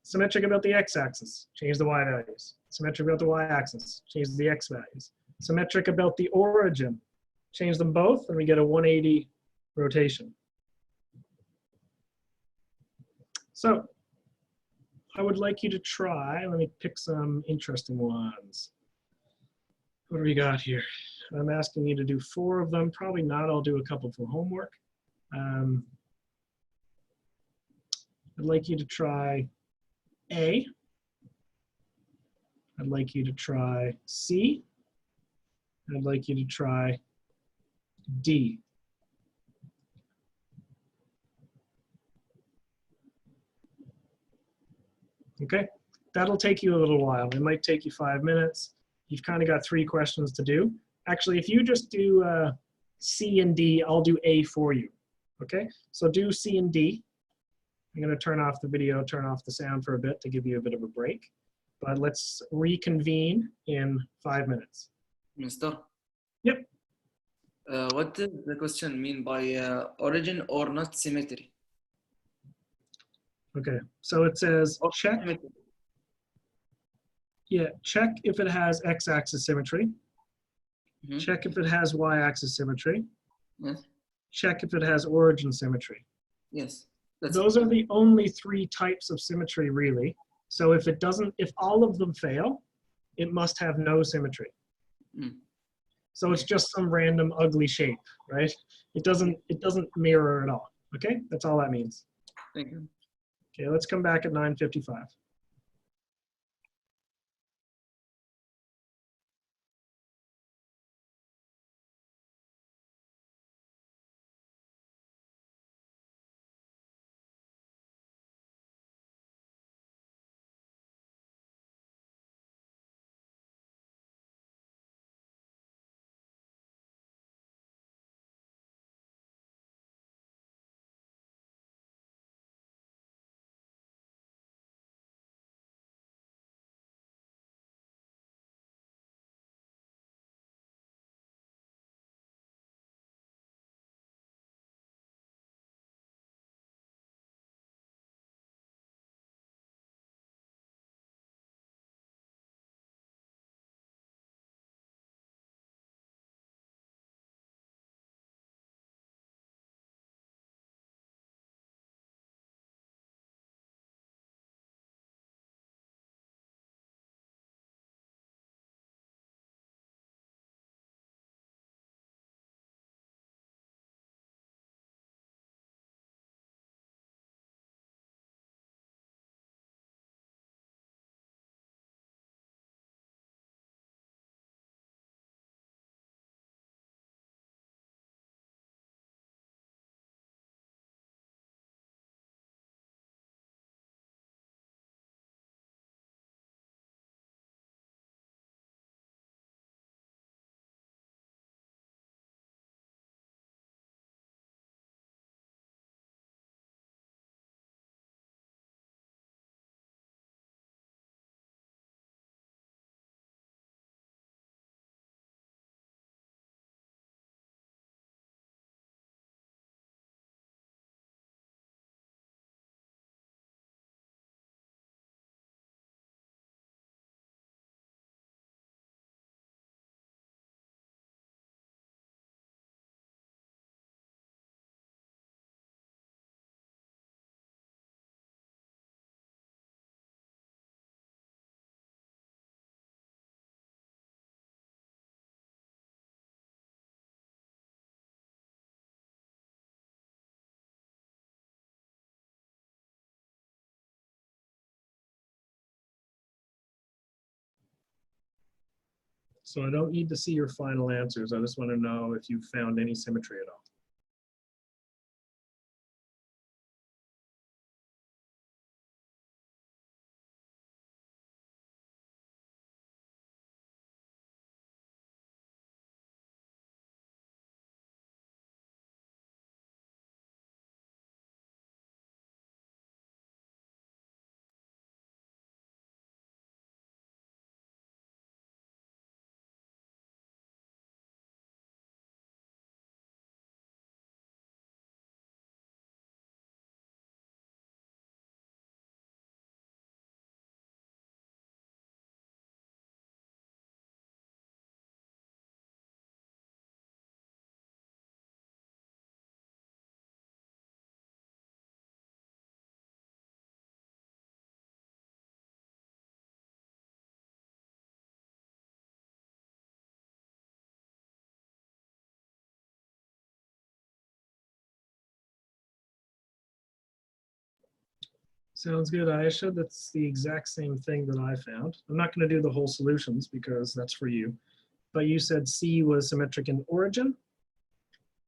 Symmetric about the x-axis, change the y values. Symmetric about the y-axis, change the x values. Symmetric about the origin, change them both, and we get a 180 rotation. So I would like you to try, let me pick some interesting ones. What do we got here? I'm asking you to do 4 of them. Probably not, I'll do a couple for homework. I'd like you to try A. I'd like you to try C. I'd like you to try D. Okay, that'll take you a little while. It might take you 5 minutes. You've kind of got 3 questions to do. Actually, if you just do C and D, I'll do A for you. Okay, so do C and D. I'm going to turn off the video, turn off the sound for a bit to give you a bit of a break. But let's reconvene in 5 minutes. Mister, Yep. what does the question mean by origin or not symmetry? Okay, so it says Or check. symmetry. Yeah, check if it has x-axis symmetry. Mhm. Check if it has y-axis symmetry. Yes. Check if it has origin symmetry. Yes. That's Those are the only 3 types of symmetry, really. So if it doesn't, if all of them fail, it must have no symmetry. Mm. So it's just some random ugly shape, right? It doesn't mirror at all. Okay, that's all that means. Thank you. Okay, let's come back at 9:55. So I don't need to see your final answers. I just want to know if you found any symmetry at all. Sounds good, Ayesha. That's the exact same thing that I found. I'm not going to do the whole solutions because that's for you. But you said C was symmetric in origin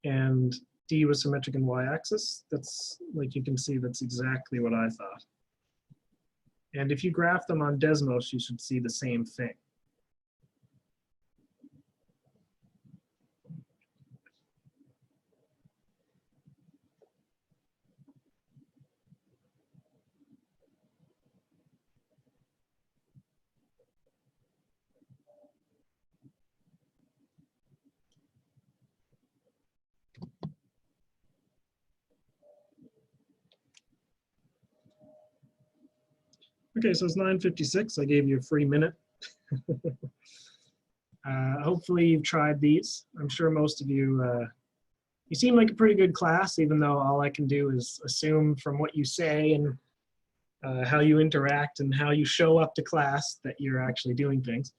and D was symmetric in y-axis. That's, like you can see, that's exactly what I thought. And if you graph them on Desmos, you should see the same thing. Okay, so it's 9:56. I gave you a free minute. Hopefully you've tried these. I'm sure most of you, you seem like a pretty good class, even though all I can do is assume from what you say and how you interact and how you show up to class that you're actually doing things.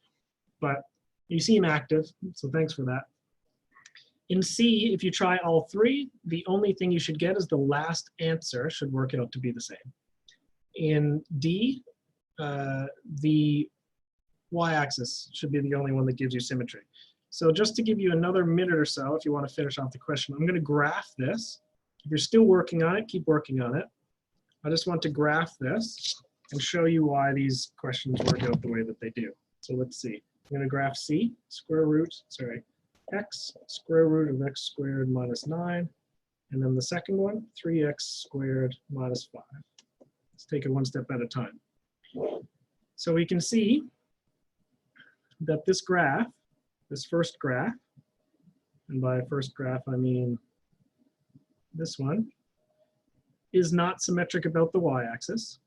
But you seem active, so thanks for that. In C, if you try all three, the only thing you should get is the last answer should work out to be the same. In D, the y-axis should be the only one that gives you symmetry. So just to give you another minute or so, if you want to finish off the question, I'm going to graph this. If you're still working on it, keep working on it. I just want to graph this and show you why these questions work out the way that they do. So let's see. I'm going to graph C, x, square root of x squared minus 9. And then the second one, 3x squared minus 5. Let's take it one step at a time. So we can see that this graph, this first graph, and by first graph I mean this one, is not symmetric about the y-axis.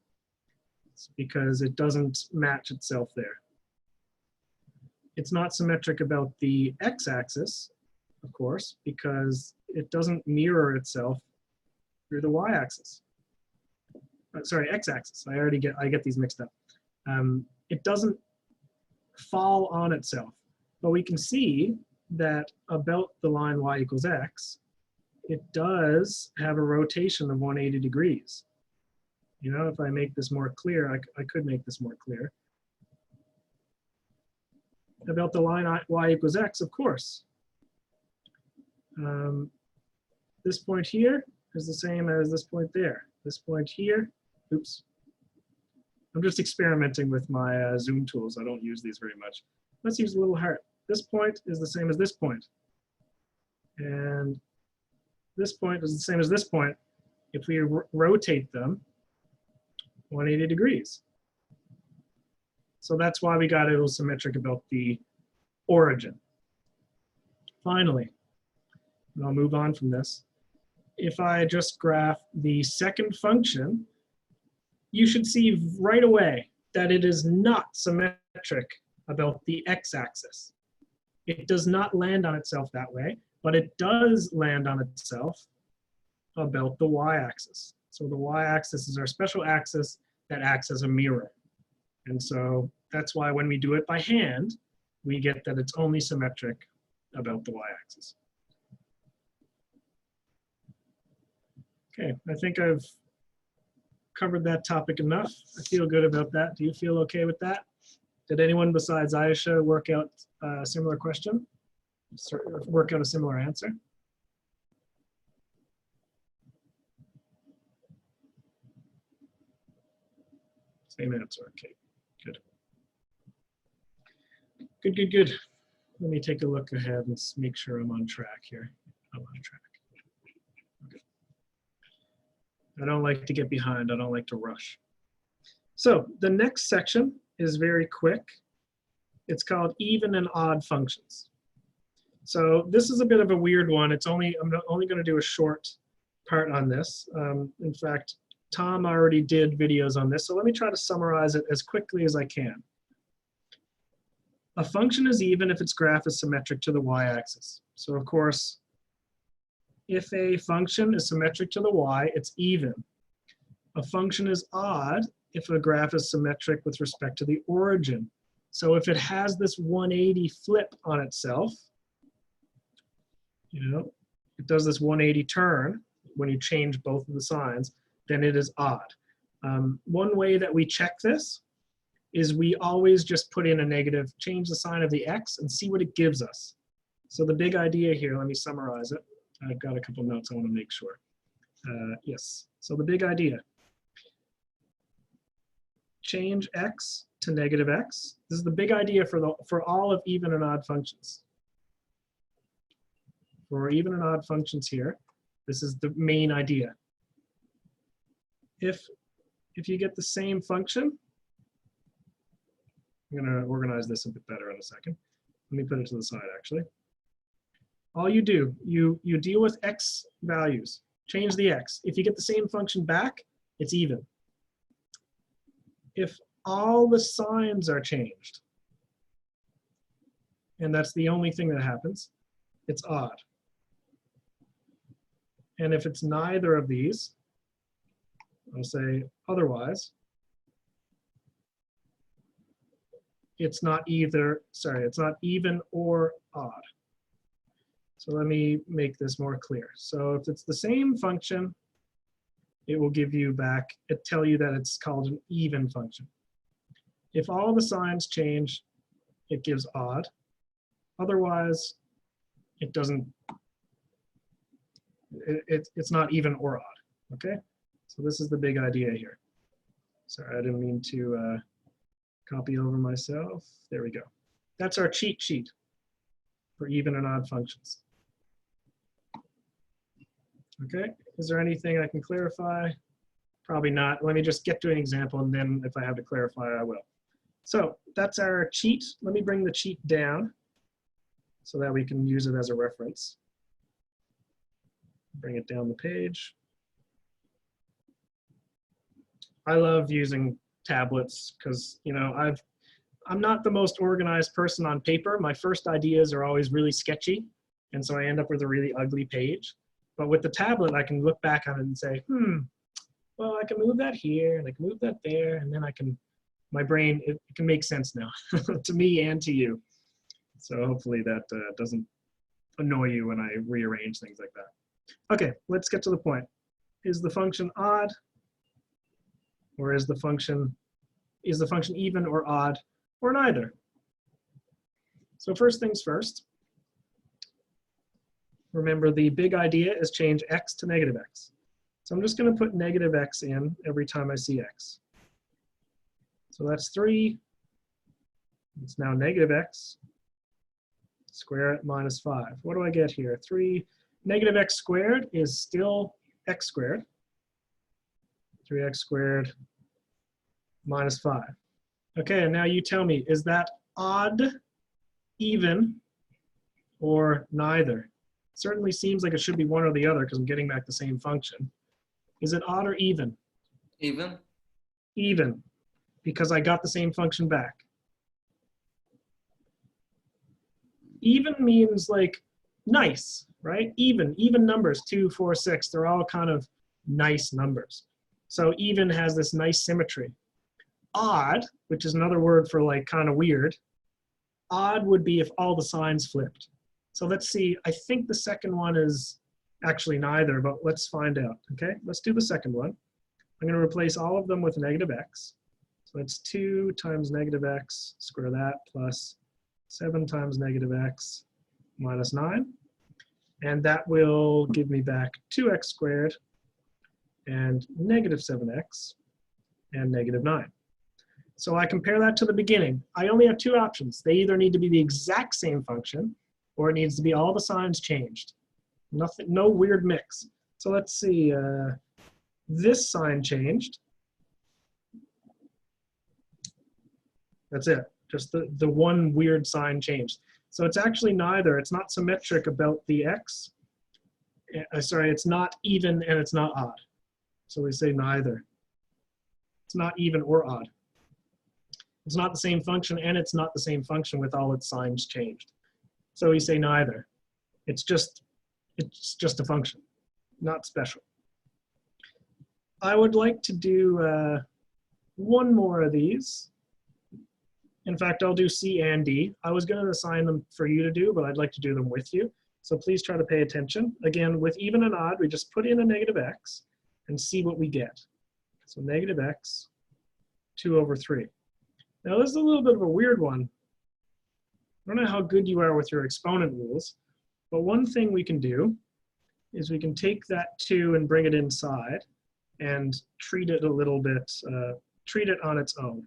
It's because it doesn't match itself there. It's not symmetric about the x-axis, of course, because it doesn't mirror itself through the y-axis. Sorry, x-axis. I get these mixed up. It doesn't fall on itself, but we can see that about the line y equals x, it does have a rotation of 180 degrees. You know, if I make this more clear, I could make this more clear. About the line y equals x, of course. This point here is the same as this point there. This point here, oops. I'm just experimenting with my Zoom tools. I don't use these very much. Let's use a little heart. This point is the same as this point. And this point is the same as this point if we rotate them 180 degrees. So that's why we got a little symmetric about the origin. Finally, and I'll move on from this. If I just graph the second function, you should see right away that it is not symmetric about the x-axis. It does not land on itself that way, but it does land on itself about the y-axis. So the y-axis is our special axis that acts as a mirror. And so that's why when we do it by hand, we get that it's only symmetric about the y-axis. Okay, I think I've covered that topic enough. I feel good about that. Do you feel okay with that? Did anyone besides Aisha work out a similar question? Work out a similar answer? Same answer, okay, good. Good, good, good. Let me take a look ahead and make sure I'm on track here. I'm on track. Okay. I don't like to get behind, I don't like to rush. So the next section is very quick. It's called even and odd functions. So this is a bit of a weird one. I'm only going to do a short part on this. In fact, Tom already did videos on this, so let me try to summarize it as quickly as I can. A function is even if its graph is symmetric to the y-axis. So of course, if a function is symmetric to the y, it's even. A function is odd if a graph is symmetric with respect to the origin. So if it has this 180 flip on itself, you know, it does this 180 turn when you change both of the signs, then it is odd. One way that we check this is we always just put in a negative, change the sign of the x and see what it gives us. So the big idea here, let me summarize it. I've got a couple notes I want to make sure. Yes, so the big idea. Change x to negative x. This is the big idea for all of even and odd functions. For even and odd functions here, this is the main idea. If you get the same function, I'm going to organize this a bit better in a second. Let me put it to the side actually. All you do, you deal with x values, change the x. If you get the same function back, it's even. if all the signs are changed, and that's the only thing that happens, it's odd. And if it's neither of these, I'll say otherwise, it's not either, sorry, it's not even or odd. So let me make this more clear. So if it's the same function, it will give you back, it tell you that it's called an even function. If all the signs change, it gives odd. Otherwise, it doesn't, it's not even or odd, okay? So this is the big idea here. Sorry, I didn't mean to copy over myself. There we go. That's our cheat sheet for even and odd functions. Okay, is there anything I can clarify? Probably not. Let me just get to an example, and then if I have to clarify, I will. So that's our cheat. Let me bring the cheat down so that we can use it as a reference. Bring it down the page. I love using tablets because, you know, I'm not the most organized person on paper. My first ideas are always really sketchy, and so I end up with a really ugly page. But with the tablet, I can look back on it and say, well, I can move that here, and I can move that there, and then I can, my brain, it can make sense now to me and to you. So hopefully that doesn't annoy you when I rearrange things like that. Okay, let's get to the point. Is the function odd? Or is the function even or odd, or neither? So first things first. Remember, the big idea is change x to negative x. So I'm just going to put negative x in every time I see x. So that's 3. It's now negative x. Square it minus 5. What do I get here? 3. Negative x squared is still x squared. 3x squared minus 5. Okay, and now you tell me, is that odd, even, or neither? Certainly seems like it should be one or the other because I'm getting back the same function. Is it odd or even? Even. Even, because I got the same function back. Even means like nice, right? Even numbers, 2, 4, 6, they're all kind of nice numbers. So even has this nice symmetry. Odd, which is another word for like kind of weird, odd would be if all the signs flipped. So let's see, I think the second one is actually neither, but let's find out, okay? Let's do the second one. I'm gonna replace all of them with negative x. So that's 2 times negative x, square that, plus 7 times negative x minus 9. And that will give me back 2x squared and negative 7x and negative 9. So I compare that to the beginning. I only have 2 options. They either need to be the exact same function or it needs to be all the signs changed. Nothing, no weird mix. So let's see, this sign changed. That's it, just the one weird sign changed. So it's actually neither, it's not symmetric about the x. Sorry, it's not even and it's not odd. So we say neither. It's not even or odd. It's not the same function and it's not the same function with all its signs changed. So we say neither. It's just a function, not special. I would like to do one more of these. In fact, I'll do C and D. I was going to assign them for you to do, but I'd like to do them with you. So please try to pay attention. Again, with even and odd, we just put in a negative x and see what we get. So negative x, 2 over 3. Now this is a little bit of a weird one. I don't know how good you are with your exponent rules, but one thing we can do is we can take that 2 and bring it inside and treat it a little bit, treat it on its own.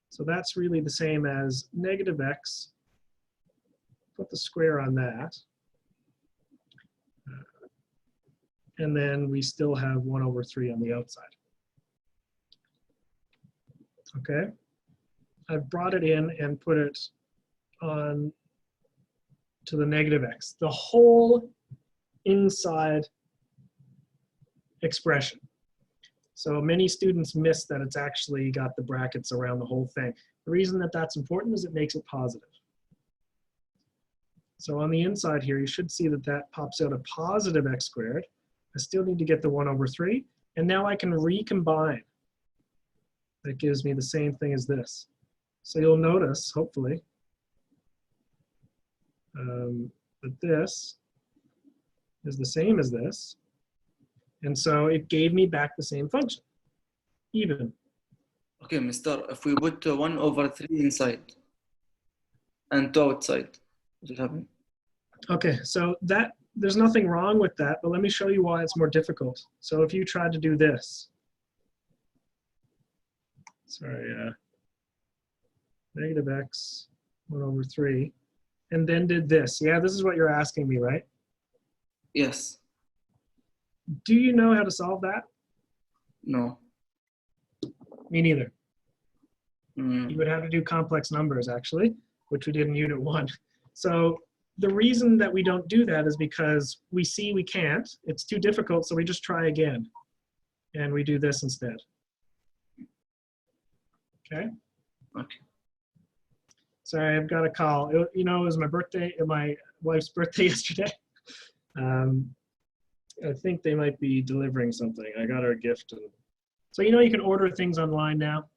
So that's really the same as negative x, put the square on that, and then we still have 1 over 3 on the outside. Okay, I've brought it in and put it on to the negative x, the whole inside expression. So many students miss that it's actually got the brackets around the whole thing. The reason that that's important is it makes it positive. So on the inside here, you should see that that pops out a positive x squared. I still need to get the 1/3, and now I can recombine. That gives me the same thing as this. So you'll notice, hopefully, that this is the same as this. And so it gave me back the same function, even. Okay, Mr. If we put 1/3 inside and 2 outside, what will happen? Okay, so that there's nothing wrong with that, but let me show you why it's more difficult. So if you tried to do this, sorry, negative x 1/3, and then did this. Yeah, this is what you're asking me, right? Yes. Do you know how to solve that? No. Me neither. You Mm. would have to do complex numbers, actually, which we did in Unit 1. So the reason that we don't do that is because we see we can't. It's too difficult, so we just try again. And we do this instead. Okay? Okay. Sorry, I've got a call. You know, it was my birthday, my wife's birthday yesterday. I think they might be delivering something. I got her a gift. So you know you can order things online now?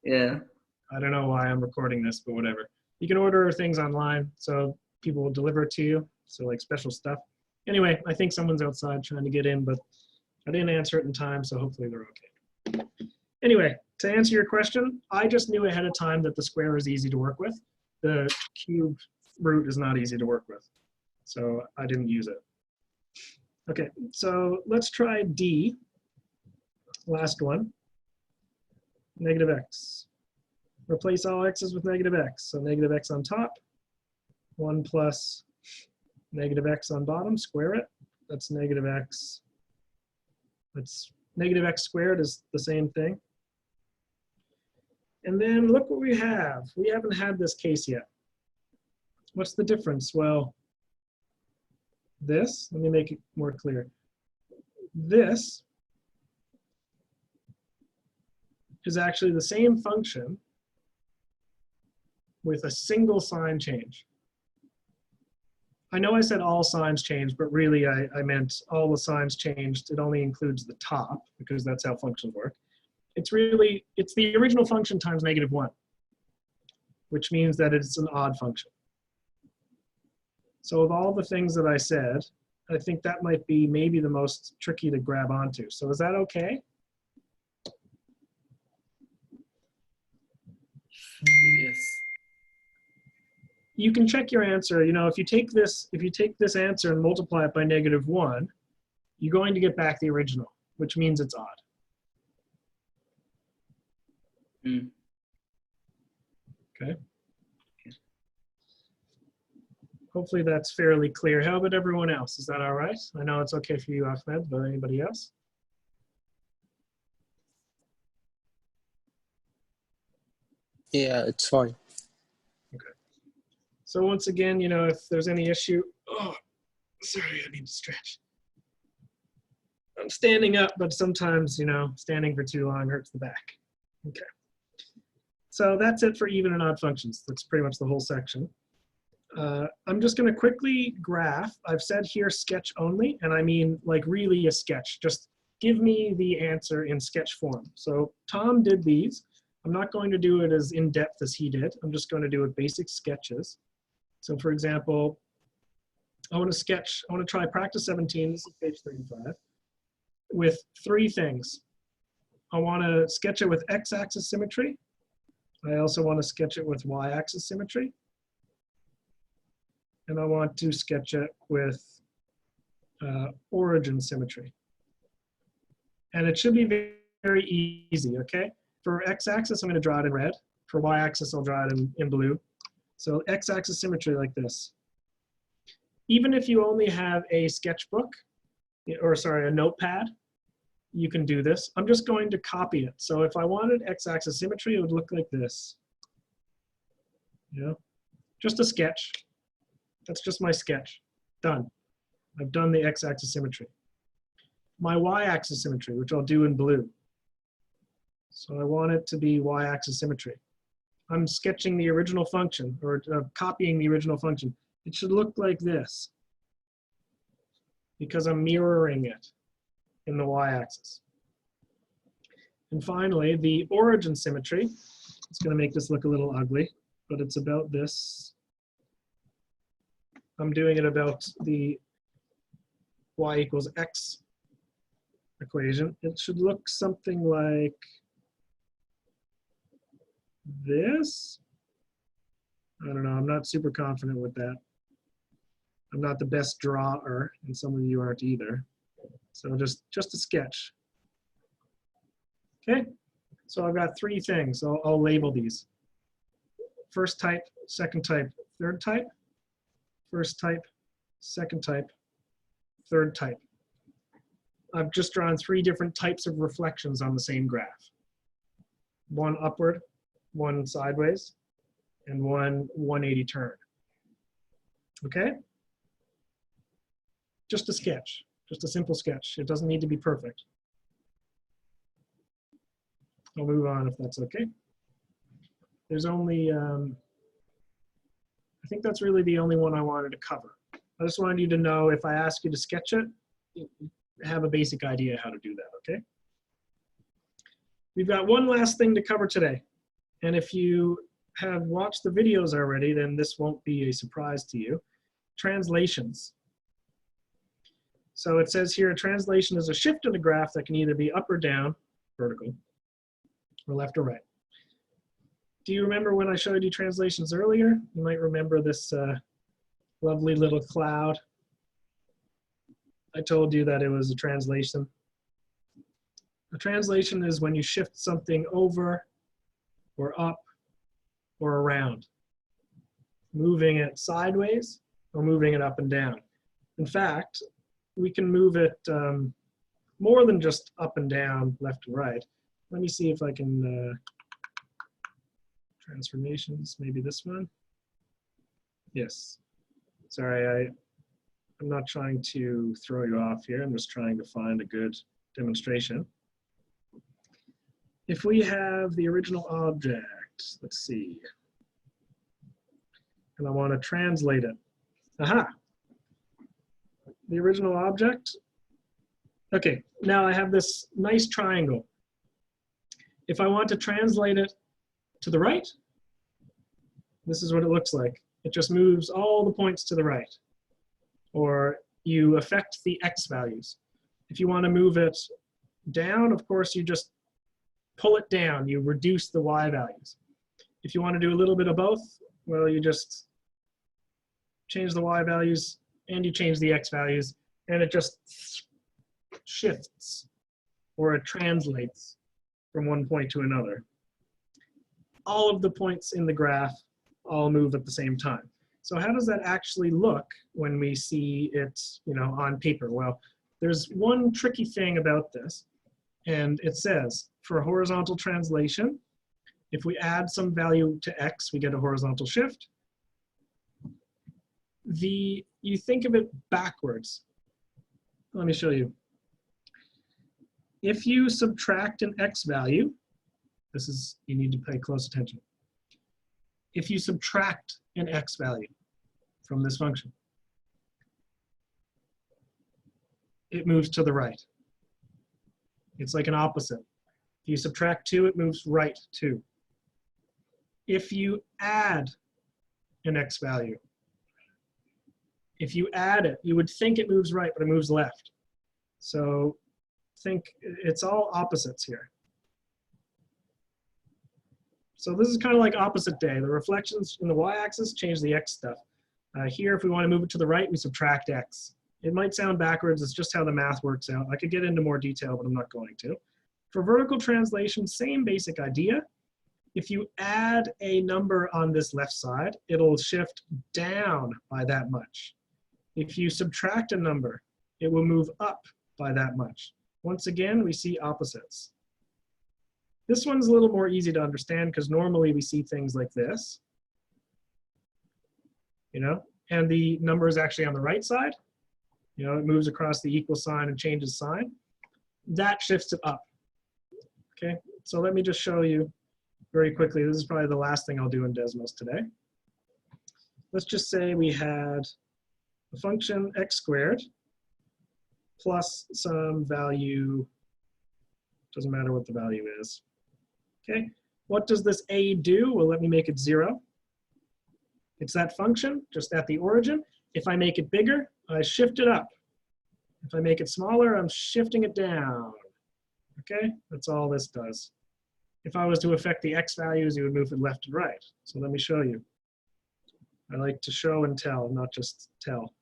Yeah. I don't know why I'm recording this, but whatever. You can order things online, so people will deliver it to you. So like special stuff. Anyway, I think someone's outside trying to get in, but I didn't answer it in time, so hopefully they're okay. Anyway, to answer your question, I just knew ahead of time that the square is easy to work with. The cube root is not easy to work with, so I didn't use it. Okay, so let's try D, last one, negative x. Replace all x's with negative x. So negative x on top, 1 plus negative x on bottom, square it. That's negative x. That's negative x squared is the same thing. And then look what we have. We haven't had this case yet. What's the difference? Well, this, let me make it more clear. This is actually the same function with a single sign change. I know I said all signs changed, but really I meant all the signs changed. It only includes the top because that's how functions work. It's the original function times -1, which means that it's an odd function. So of all the things that I said, I think that might be maybe the most tricky to grab onto. So is that okay? Yes. You can check your answer. You know, if you take this answer and multiply it by -1, you're going to get back the original, which means it's odd. Mm. Okay. Hopefully that's fairly clear. How about everyone else? Is that all right? I know it's okay for you, Ahmed, but anybody else? Yeah, it's fine. Okay. So once again, you know, if there's any issue, oh, sorry, I need to stretch. I'm standing up, but sometimes, you know, standing for too long hurts the back. Okay. So that's it for even and odd functions. That's pretty much the whole section. I'm just going to quickly graph. I've said here sketch only, and I mean like really a sketch. Just give me the answer in sketch form. So Tom did these. I'm not going to do it as in-depth as he did. I'm just going to do it basic sketches. So for example, I want to try practice 17, this is page 35, with 3 things. I want to sketch it with x-axis symmetry. I also want to sketch it with y-axis symmetry. And I want to sketch it with origin symmetry. And it should be very, very easy, okay? For x-axis, I'm going to draw it in red. For y-axis, I'll draw it in blue. So x-axis symmetry like this. Even if you only have a sketchbook, or sorry, a notepad, you can do this. I'm just going to copy it. So if I wanted x-axis symmetry, it would look like this. You know, just a sketch. That's just my sketch. Done. I've done the x-axis symmetry. My y-axis symmetry, which I'll do in blue. So I want it to be y-axis symmetry. I'm sketching the original function, or copying the original function. It should look like this because I'm mirroring it in the y-axis. And finally, the origin symmetry. It's going to make this look a little ugly, but it's about this. I'm doing it about the y equals x equation. It should look something like this. I don't know, I'm not super confident with that. I'm not the best drawer, and some of you aren't either. So just a sketch. Okay, so I've got three things. I'll label these. First type, second type, third type. First type, second type, third type. I've just drawn three different types of reflections on the same graph. One upward, one sideways, and one 180 turn. Okay? Just a sketch, just a simple sketch. It doesn't need to be perfect. I'll move on if that's okay. There's only, I think that's really the only one I wanted to cover. I just wanted you to know if I ask you to sketch it, have a basic idea how to do that, okay? We've got one last thing to cover today. And if you have watched the videos already, then this won't be a surprise to you. Translations. So it says here, a translation is a shift in a graph that can either be up or down, vertical, or left or right. Do you remember when I showed you translations earlier? You might remember this lovely little cloud. I told you that it was a translation. A translation is when you shift something over or up or around, moving it sideways or moving it up and down. In fact, we can move it more than just up and down, left and right. Let me see if I can, transformations, maybe this one. Yes, sorry, I'm not trying to throw you off here. I'm just trying to find a good demonstration. If we have the original object, let's see, and I want to translate it. Aha, the original object. Okay, now I have this nice triangle. If I want to translate it to the right, this is what it looks like. It just moves all the points to the right. Or you affect the x values. If you want to move it down, of course, you just pull it down. You reduce the y values. If you want to do a little bit of both, well, you just change the y values and you change the x values, and it just shifts or it translates from one point to another. All of the points in the graph all move at the same time. So how does that actually look when we see it, on paper? Well, there's one tricky thing about this, and it says for a horizontal translation, if we add some value to x, we get a horizontal shift. You think of it backwards. Let me show you. If you subtract an x value, you need to pay close attention. If you subtract an x value from this function, it moves to the right. It's like an opposite. If you subtract 2, it moves right 2. If you add an x value, if you add it, you would think it moves right, but it moves left. So think it's all opposites here. So this is kind of like opposite day. The reflections in the y-axis change the x stuff. Here, if we want to move it to the right, we subtract x. It might sound backwards. It's just how the math works out. I could get into more detail, but I'm not going to. For vertical translation, same basic idea. If you add a number on this left side, it'll shift down by that much. If you subtract a number, it will move up by that much. Once again, we see opposites. This one's a little more easy to understand because normally we see things like this, and the number is actually on the right side. It moves across the equal sign and changes sign. That shifts it up, okay? So let me just show you very quickly. This is probably the last thing I'll do in Desmos today. Let's just say we had a function x squared plus some value, doesn't matter what the value is. Okay, what does this a do? Well, let me make it 0. It's that function just at the origin. If I make it bigger, I shift it up. If I make it smaller, I'm shifting it down. Okay, that's all this does. If I was to affect the x values, you would move it left and right. So let me show you. I like to show and tell, not just tell.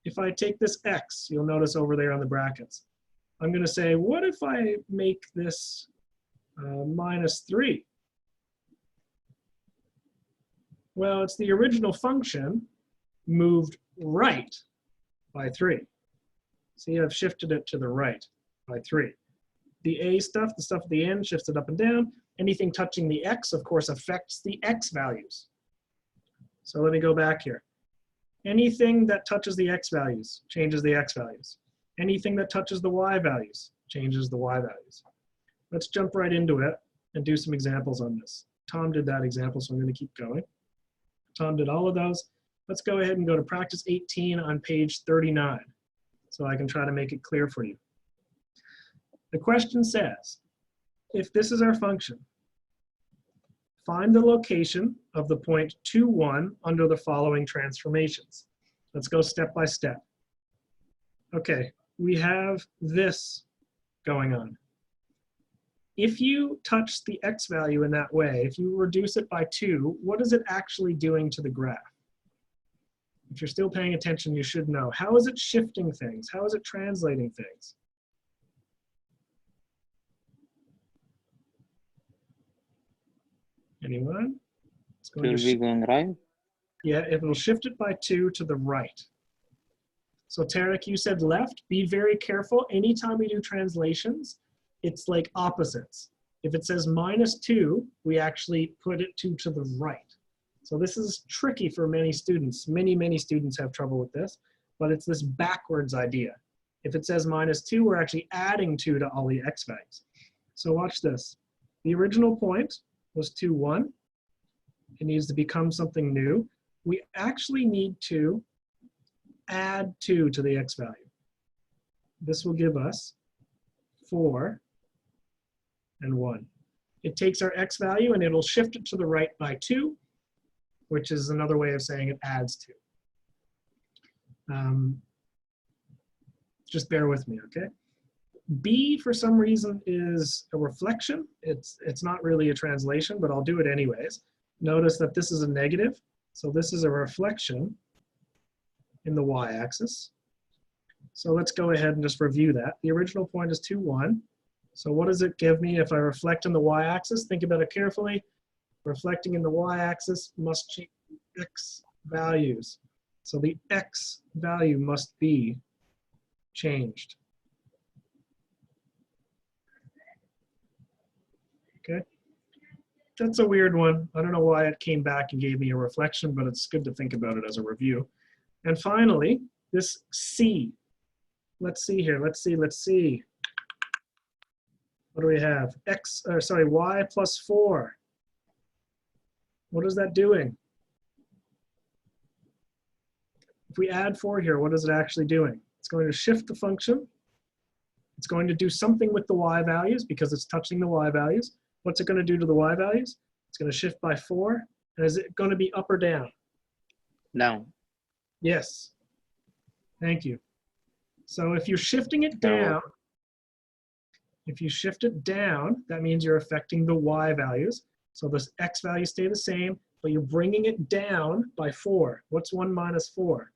If I take this x, you'll notice over there on the brackets, I'm going to say, what if I make this -3? Well, it's the original function moved right by 3. See, I've shifted it to the right by 3. The a stuff, the stuff at the end, shifts it up and down. Anything touching the x, of course, affects the x values. So let me go back here. Anything that touches the x values changes the x values. Anything that touches the y values changes the y values. Let's jump right into it and do some examples on this. Tom did that example, so I'm going to keep going. Tom did all of those. Let's go ahead and go to practice 18 on page 39, so I can try to make it clear for you. The question says, if this is our function, find the location of the point 2, 1 under the following transformations. Let's go step by step. Okay, we have this going on. If you touch the x value in that way, if you reduce it by 2, what is it actually doing to the graph? If you're still paying attention, you should know. How is it shifting things? How is it translating things? Anyone? It's It going will to be going right. Yeah, it will shift it by 2 to the right. So Tarek, you said left. Be very careful. Anytime we do translations, it's like opposites. If it says -2, we actually put it 2 to the right. So this is tricky for many students. Many students have trouble with this, but it's this backwards idea. If it says -2, we're actually adding 2 to all the x values. So watch this. The original point was 2, 1. It needs to become something new. We actually need to add 2 to the x value. This will give us 4 and 1. It takes our x value and it'll shift it to the right by 2, which is another way of saying it adds 2. Just bear with me, okay? B, for some reason, is a reflection. It's not really a translation, but I'll do it anyways. Notice that this is a negative, so this is a reflection in the y-axis. So let's go ahead and just review that. The original point is 2, 1. So what does it give me if I reflect in the y-axis? Think about it carefully. Reflecting in the y-axis must change the x values. So the x value must be changed. Okay, that's a weird one. I don't know why it came back and gave me a reflection, but it's good to think about it as a review. And finally, this C. Let's see here, let's see. What do we have? Y plus 4. What is that doing? If we add 4 here, what is it actually doing? It's going to shift the function. It's going to do something with the y values because it's touching the y values. What's it going to do to the y values? It's going to shift by 4. And is it going to be up or down? Down. Yes. Thank you. So if you're shifting it down, that means you're affecting the y values. So the x values stay the same, but you're bringing it down by 4. What's 1 minus 4?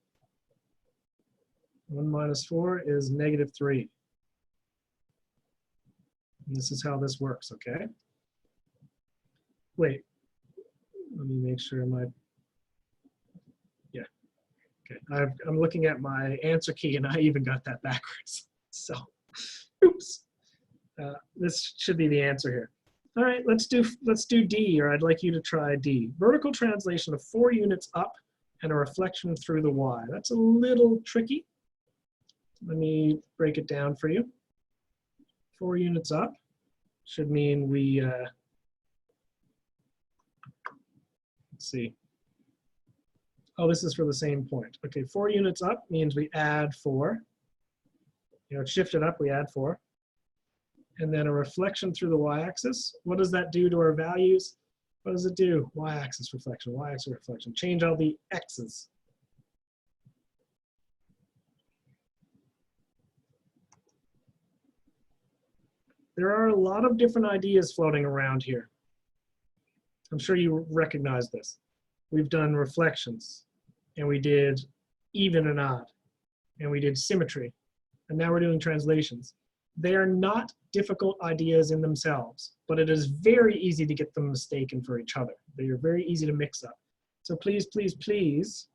1 minus 4 is -3. And this is how this works, okay? Wait, let me make sure yeah, okay. I'm looking at my answer key and I even got that backwards. So, oops. This should be the answer here. All right, let's do D, or I'd like you to try D. Vertical translation of 4 units up and a reflection through the Y. That's a little tricky. Let me break it down for you. 4 units up. should mean we, let's see. Oh, this is for the same point. Okay, 4 units up means we add 4. You know, it's shifted up, we add 4. And then a reflection through the y-axis. What does that do to our values? What does it do? Y-axis reflection, y-axis reflection. Change all the x's. There are a lot of different ideas floating around here. I'm sure you recognize this. We've done reflections, and we did even and odd, and we did symmetry, and now we're doing translations. They are not difficult ideas in themselves, but it is very easy to get them mistaken for each other. They are very easy to mix up. So please, please, please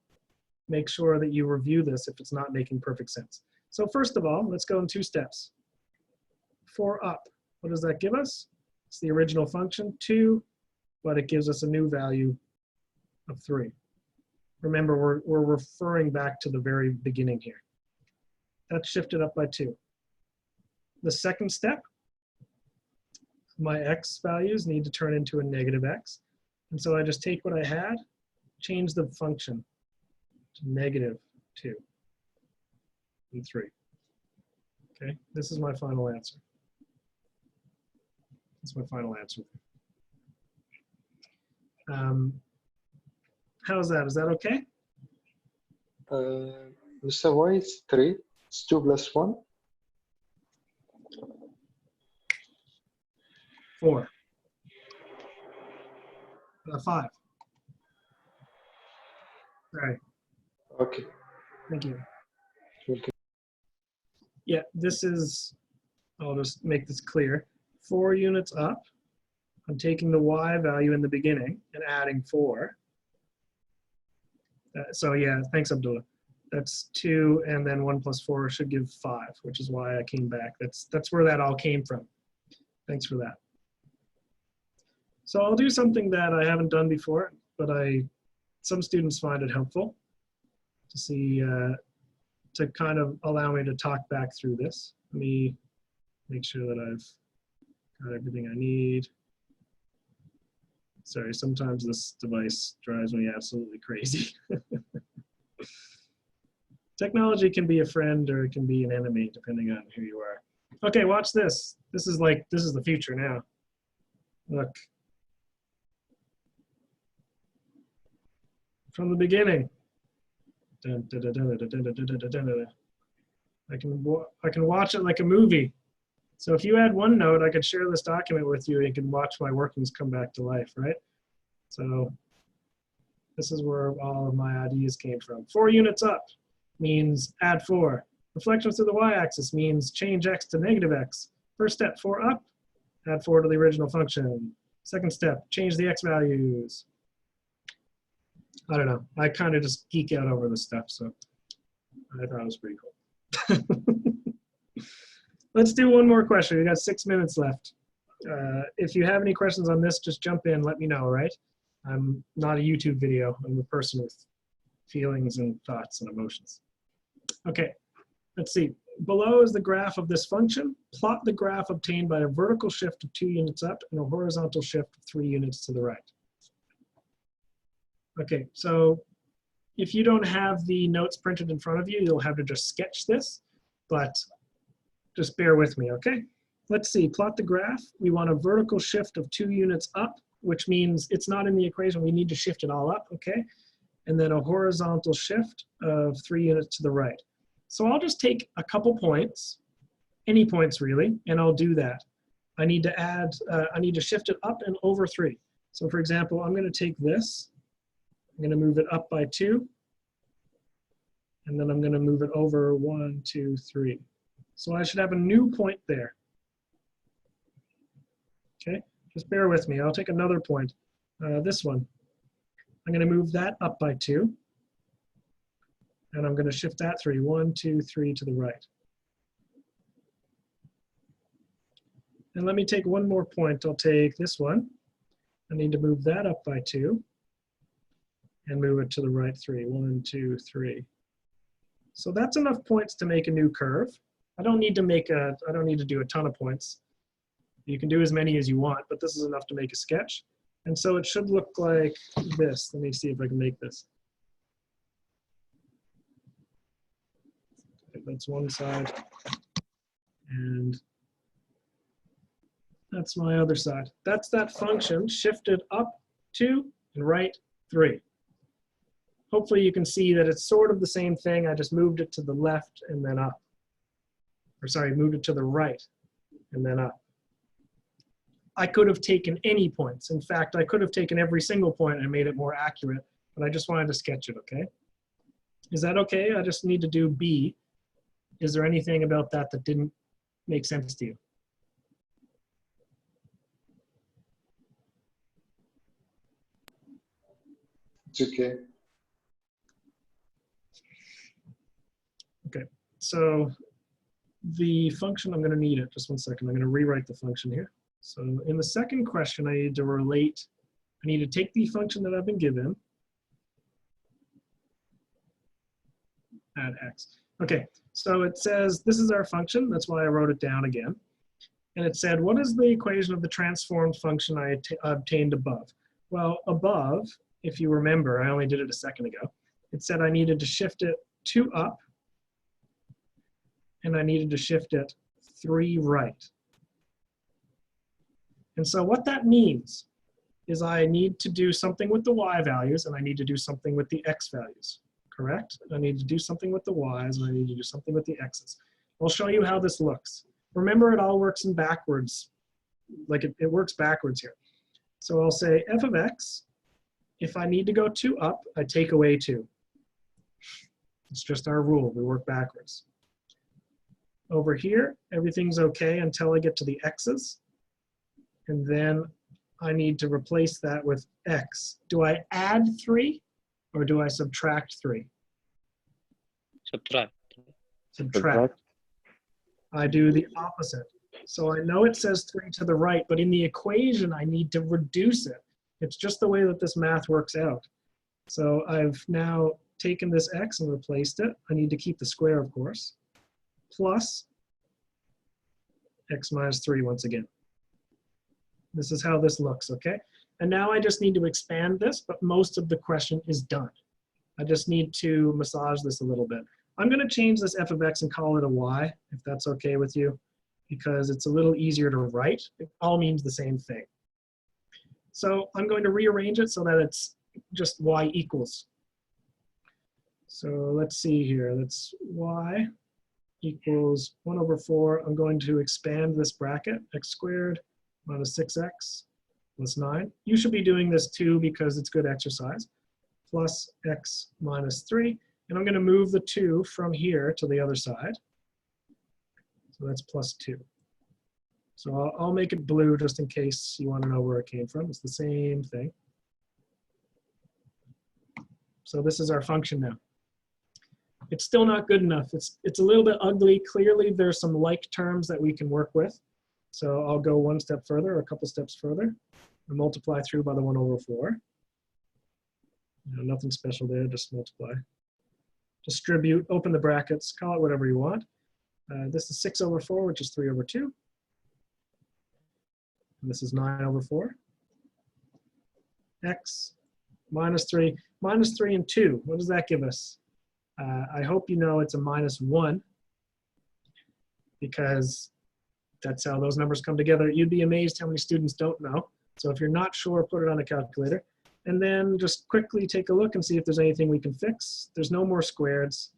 make sure that you review this if it's not making perfect sense. So first of all, let's go in 2 steps. 4 up, what does that give us? It's the original function, 2, but it gives us a new value of 3. Remember, we're referring back to the very beginning here. That's shifted up by 2. The second step, my x values need to turn into a negative x. And so I just take what I had, change the function to -2 and 3. Okay, this is my final answer. That's my final answer. How's that? Is that okay? Mr. Y is 3. It's 2 plus 1. 4. 5. All right, Okay. thank you. Okay. Yeah, this is, I'll just make this clear. 4 units up, I'm taking the y value in the beginning and adding 4. So yeah, thanks, Abdullah. That's 2, and then 1 plus 4 should give 5, which is why I came back. That's where that all came from. Thanks for that. So I'll do something that I haven't done before, but some students find it helpful to see, to kind of allow me to talk back through this. Let me make sure that I've got everything I need. Sorry, sometimes this device drives me absolutely crazy. Technology can be a friend or it can be an enemy depending on who you are. Okay, watch this. This is the future now. Look. From the beginning. Dun, dun, dun, dun, dun, dun, dun, dun, dun, dun, dun. I can watch it like a movie. So if you add OneNote, I could share this document with you and you can watch my workings come back to life, right? So this is where all of my ideas came from. 4 units up means add 4. Reflection through the y-axis means change x to -x. First step, 4 up, add 4 to the original function. Second step, change the x values. I don't know. I kind of just geek out over this stuff, so I thought it was pretty cool. Let's do one more question. We got 6 minutes left. If you have any questions on this, just jump in, let me know, right? I'm not a YouTube video. I'm a person with feelings and thoughts and emotions. Okay, let's see. Below is the graph of this function. Plot the graph obtained by a vertical shift of 2 units up and a horizontal shift of 3 units to the right. Okay, so if you don't have the notes printed in front of you, you'll have to just sketch this, but just bear with me, okay? Let's see, plot the graph. We want a vertical shift of 2 units up, which means it's not in the equation. We need to shift it all up, okay? And then a horizontal shift of 3 units to the right. So I'll just take a couple points, any points really, and I'll do that. I need to add, I need to shift it up and over 3. So for example, I'm gonna take this, I'm gonna move it up by 2, and then I'm gonna move it over 1, 2, 3. So I should have a new point there. Okay, just bear with me. I'll take another point, this one. I'm gonna move that up by 2, and I'm gonna shift that 3, 1, 2, 3 to the right. And let me take one more point. I'll take this one. I need to move that up by 2 and move it to the right 3, 1, 2, 3. So that's enough points to make a new curve. I don't need to do a ton of points. You can do as many as you want, but this is enough to make a sketch. And so it should look like this. Let me see if I can make this. Okay, that's one side. And that's my other side. That's that function shifted up 2 and right 3. Hopefully you can see that it's sort of the same thing. I just moved it to the left and then up. Or sorry, moved it to the right and then up. I could have taken any points. In fact, I could have taken every single point and made it more accurate, but I just wanted to sketch it, okay? Is that okay? I just need to do B. Is there anything about that that didn't make sense to you? It's okay. Okay, so the function, I'm going to need it. Just one second. I'm going to rewrite the function here. So in the second question, I need to relate, I need to take the function that I've been given, add x. Okay, so it says this is our function. That's why I wrote it down again. And it said, what is the equation of the transformed function I obtained above? Well, above, if you remember, I only did it a second ago. It said I needed to shift it 2 up, and I needed to shift it 3 right. And so what that means is I need to do something with the y values, and I need to do something with the x values, correct? I need to do something with the y's, and I need to do something with the x's. I'll show you how this looks. Remember, it all works in backwards, like it works backwards here. So I'll say f of x, if I need to go 2 up, I take away 2. It's just our rule, we work backwards. Over here, everything's okay until I get to the x's. And then I need to replace that with x. Do I add 3 or do I subtract 3? Subtract. Subtract. I do the opposite. So I know it says 3 to the right, but in the equation, I need to reduce it. It's just the way that this math works out. So I've now taken this x and replaced it. I need to keep the square, of course, plus x minus 3 once again. This is how this looks, okay? And now I just need to expand this, but most of the question is done. I just need to massage this a little bit. I'm going to change this f of x and call it a y, if that's okay with you, because it's a little easier to write. It all means the same thing. So I'm going to rearrange it so that it's just y equals. So let's see here. That's y equals 1 over 4. I'm going to expand this bracket, x squared minus 6x plus 9. You should be doing this too because it's good exercise. Plus x minus 3. And I'm going to move the 2 from here to the other side. So that's plus 2. So I'll make it blue just in case you want to know where it came from. It's the same thing. So this is our function now. It's still not good enough. It's a little bit ugly. Clearly, there's some like terms that we can work with. So I'll go one step further, or a couple steps further, and multiply through by the 1 over 4. Nothing special there, just multiply. Distribute, open the brackets, call it whatever you want. This is 6 over 4, which is 3 over 2. And this is 9 over 4. X minus 3. Minus 3 and 2, what does that give us? I hope you know it's a minus 1, because that's how those numbers come together. You'd be amazed how many students don't know. So if you're not sure, put it on a calculator. And then just quickly take a look and see if there's anything we can fix. There's no more squareds,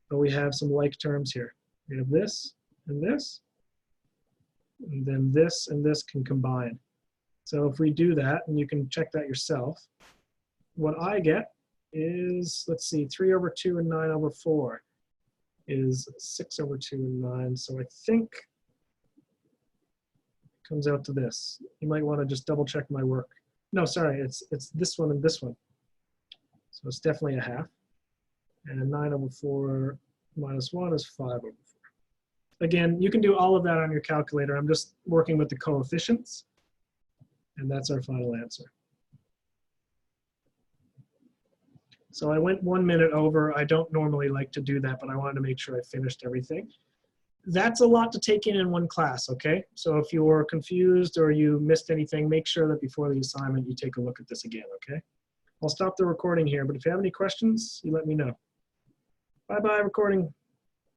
but we have some like terms here. We have this and this, and then this and this can combine. So if we do that, and you can check that yourself, what I get is, let's see, 3 over 2 and 9 over 4 is 6 over 2 and 9. So I think it comes out to this. You might want to just double check my work. No, sorry, it's this one and this one. So it's definitely a half. And 9 over 4 minus 1 is 5 over 4. Again, you can do all of that on your calculator. I'm just working with the coefficients. And that's our final answer. So I went 1 minute over. I don't normally like to do that, but I wanted to make sure I finished everything. that's a lot to take in one class, okay? So if you're confused or you missed anything, make sure that before the assignment you take a look at this again, okay? I'll stop the recording here, but if you have any questions, you let me know. Bye-bye, recording.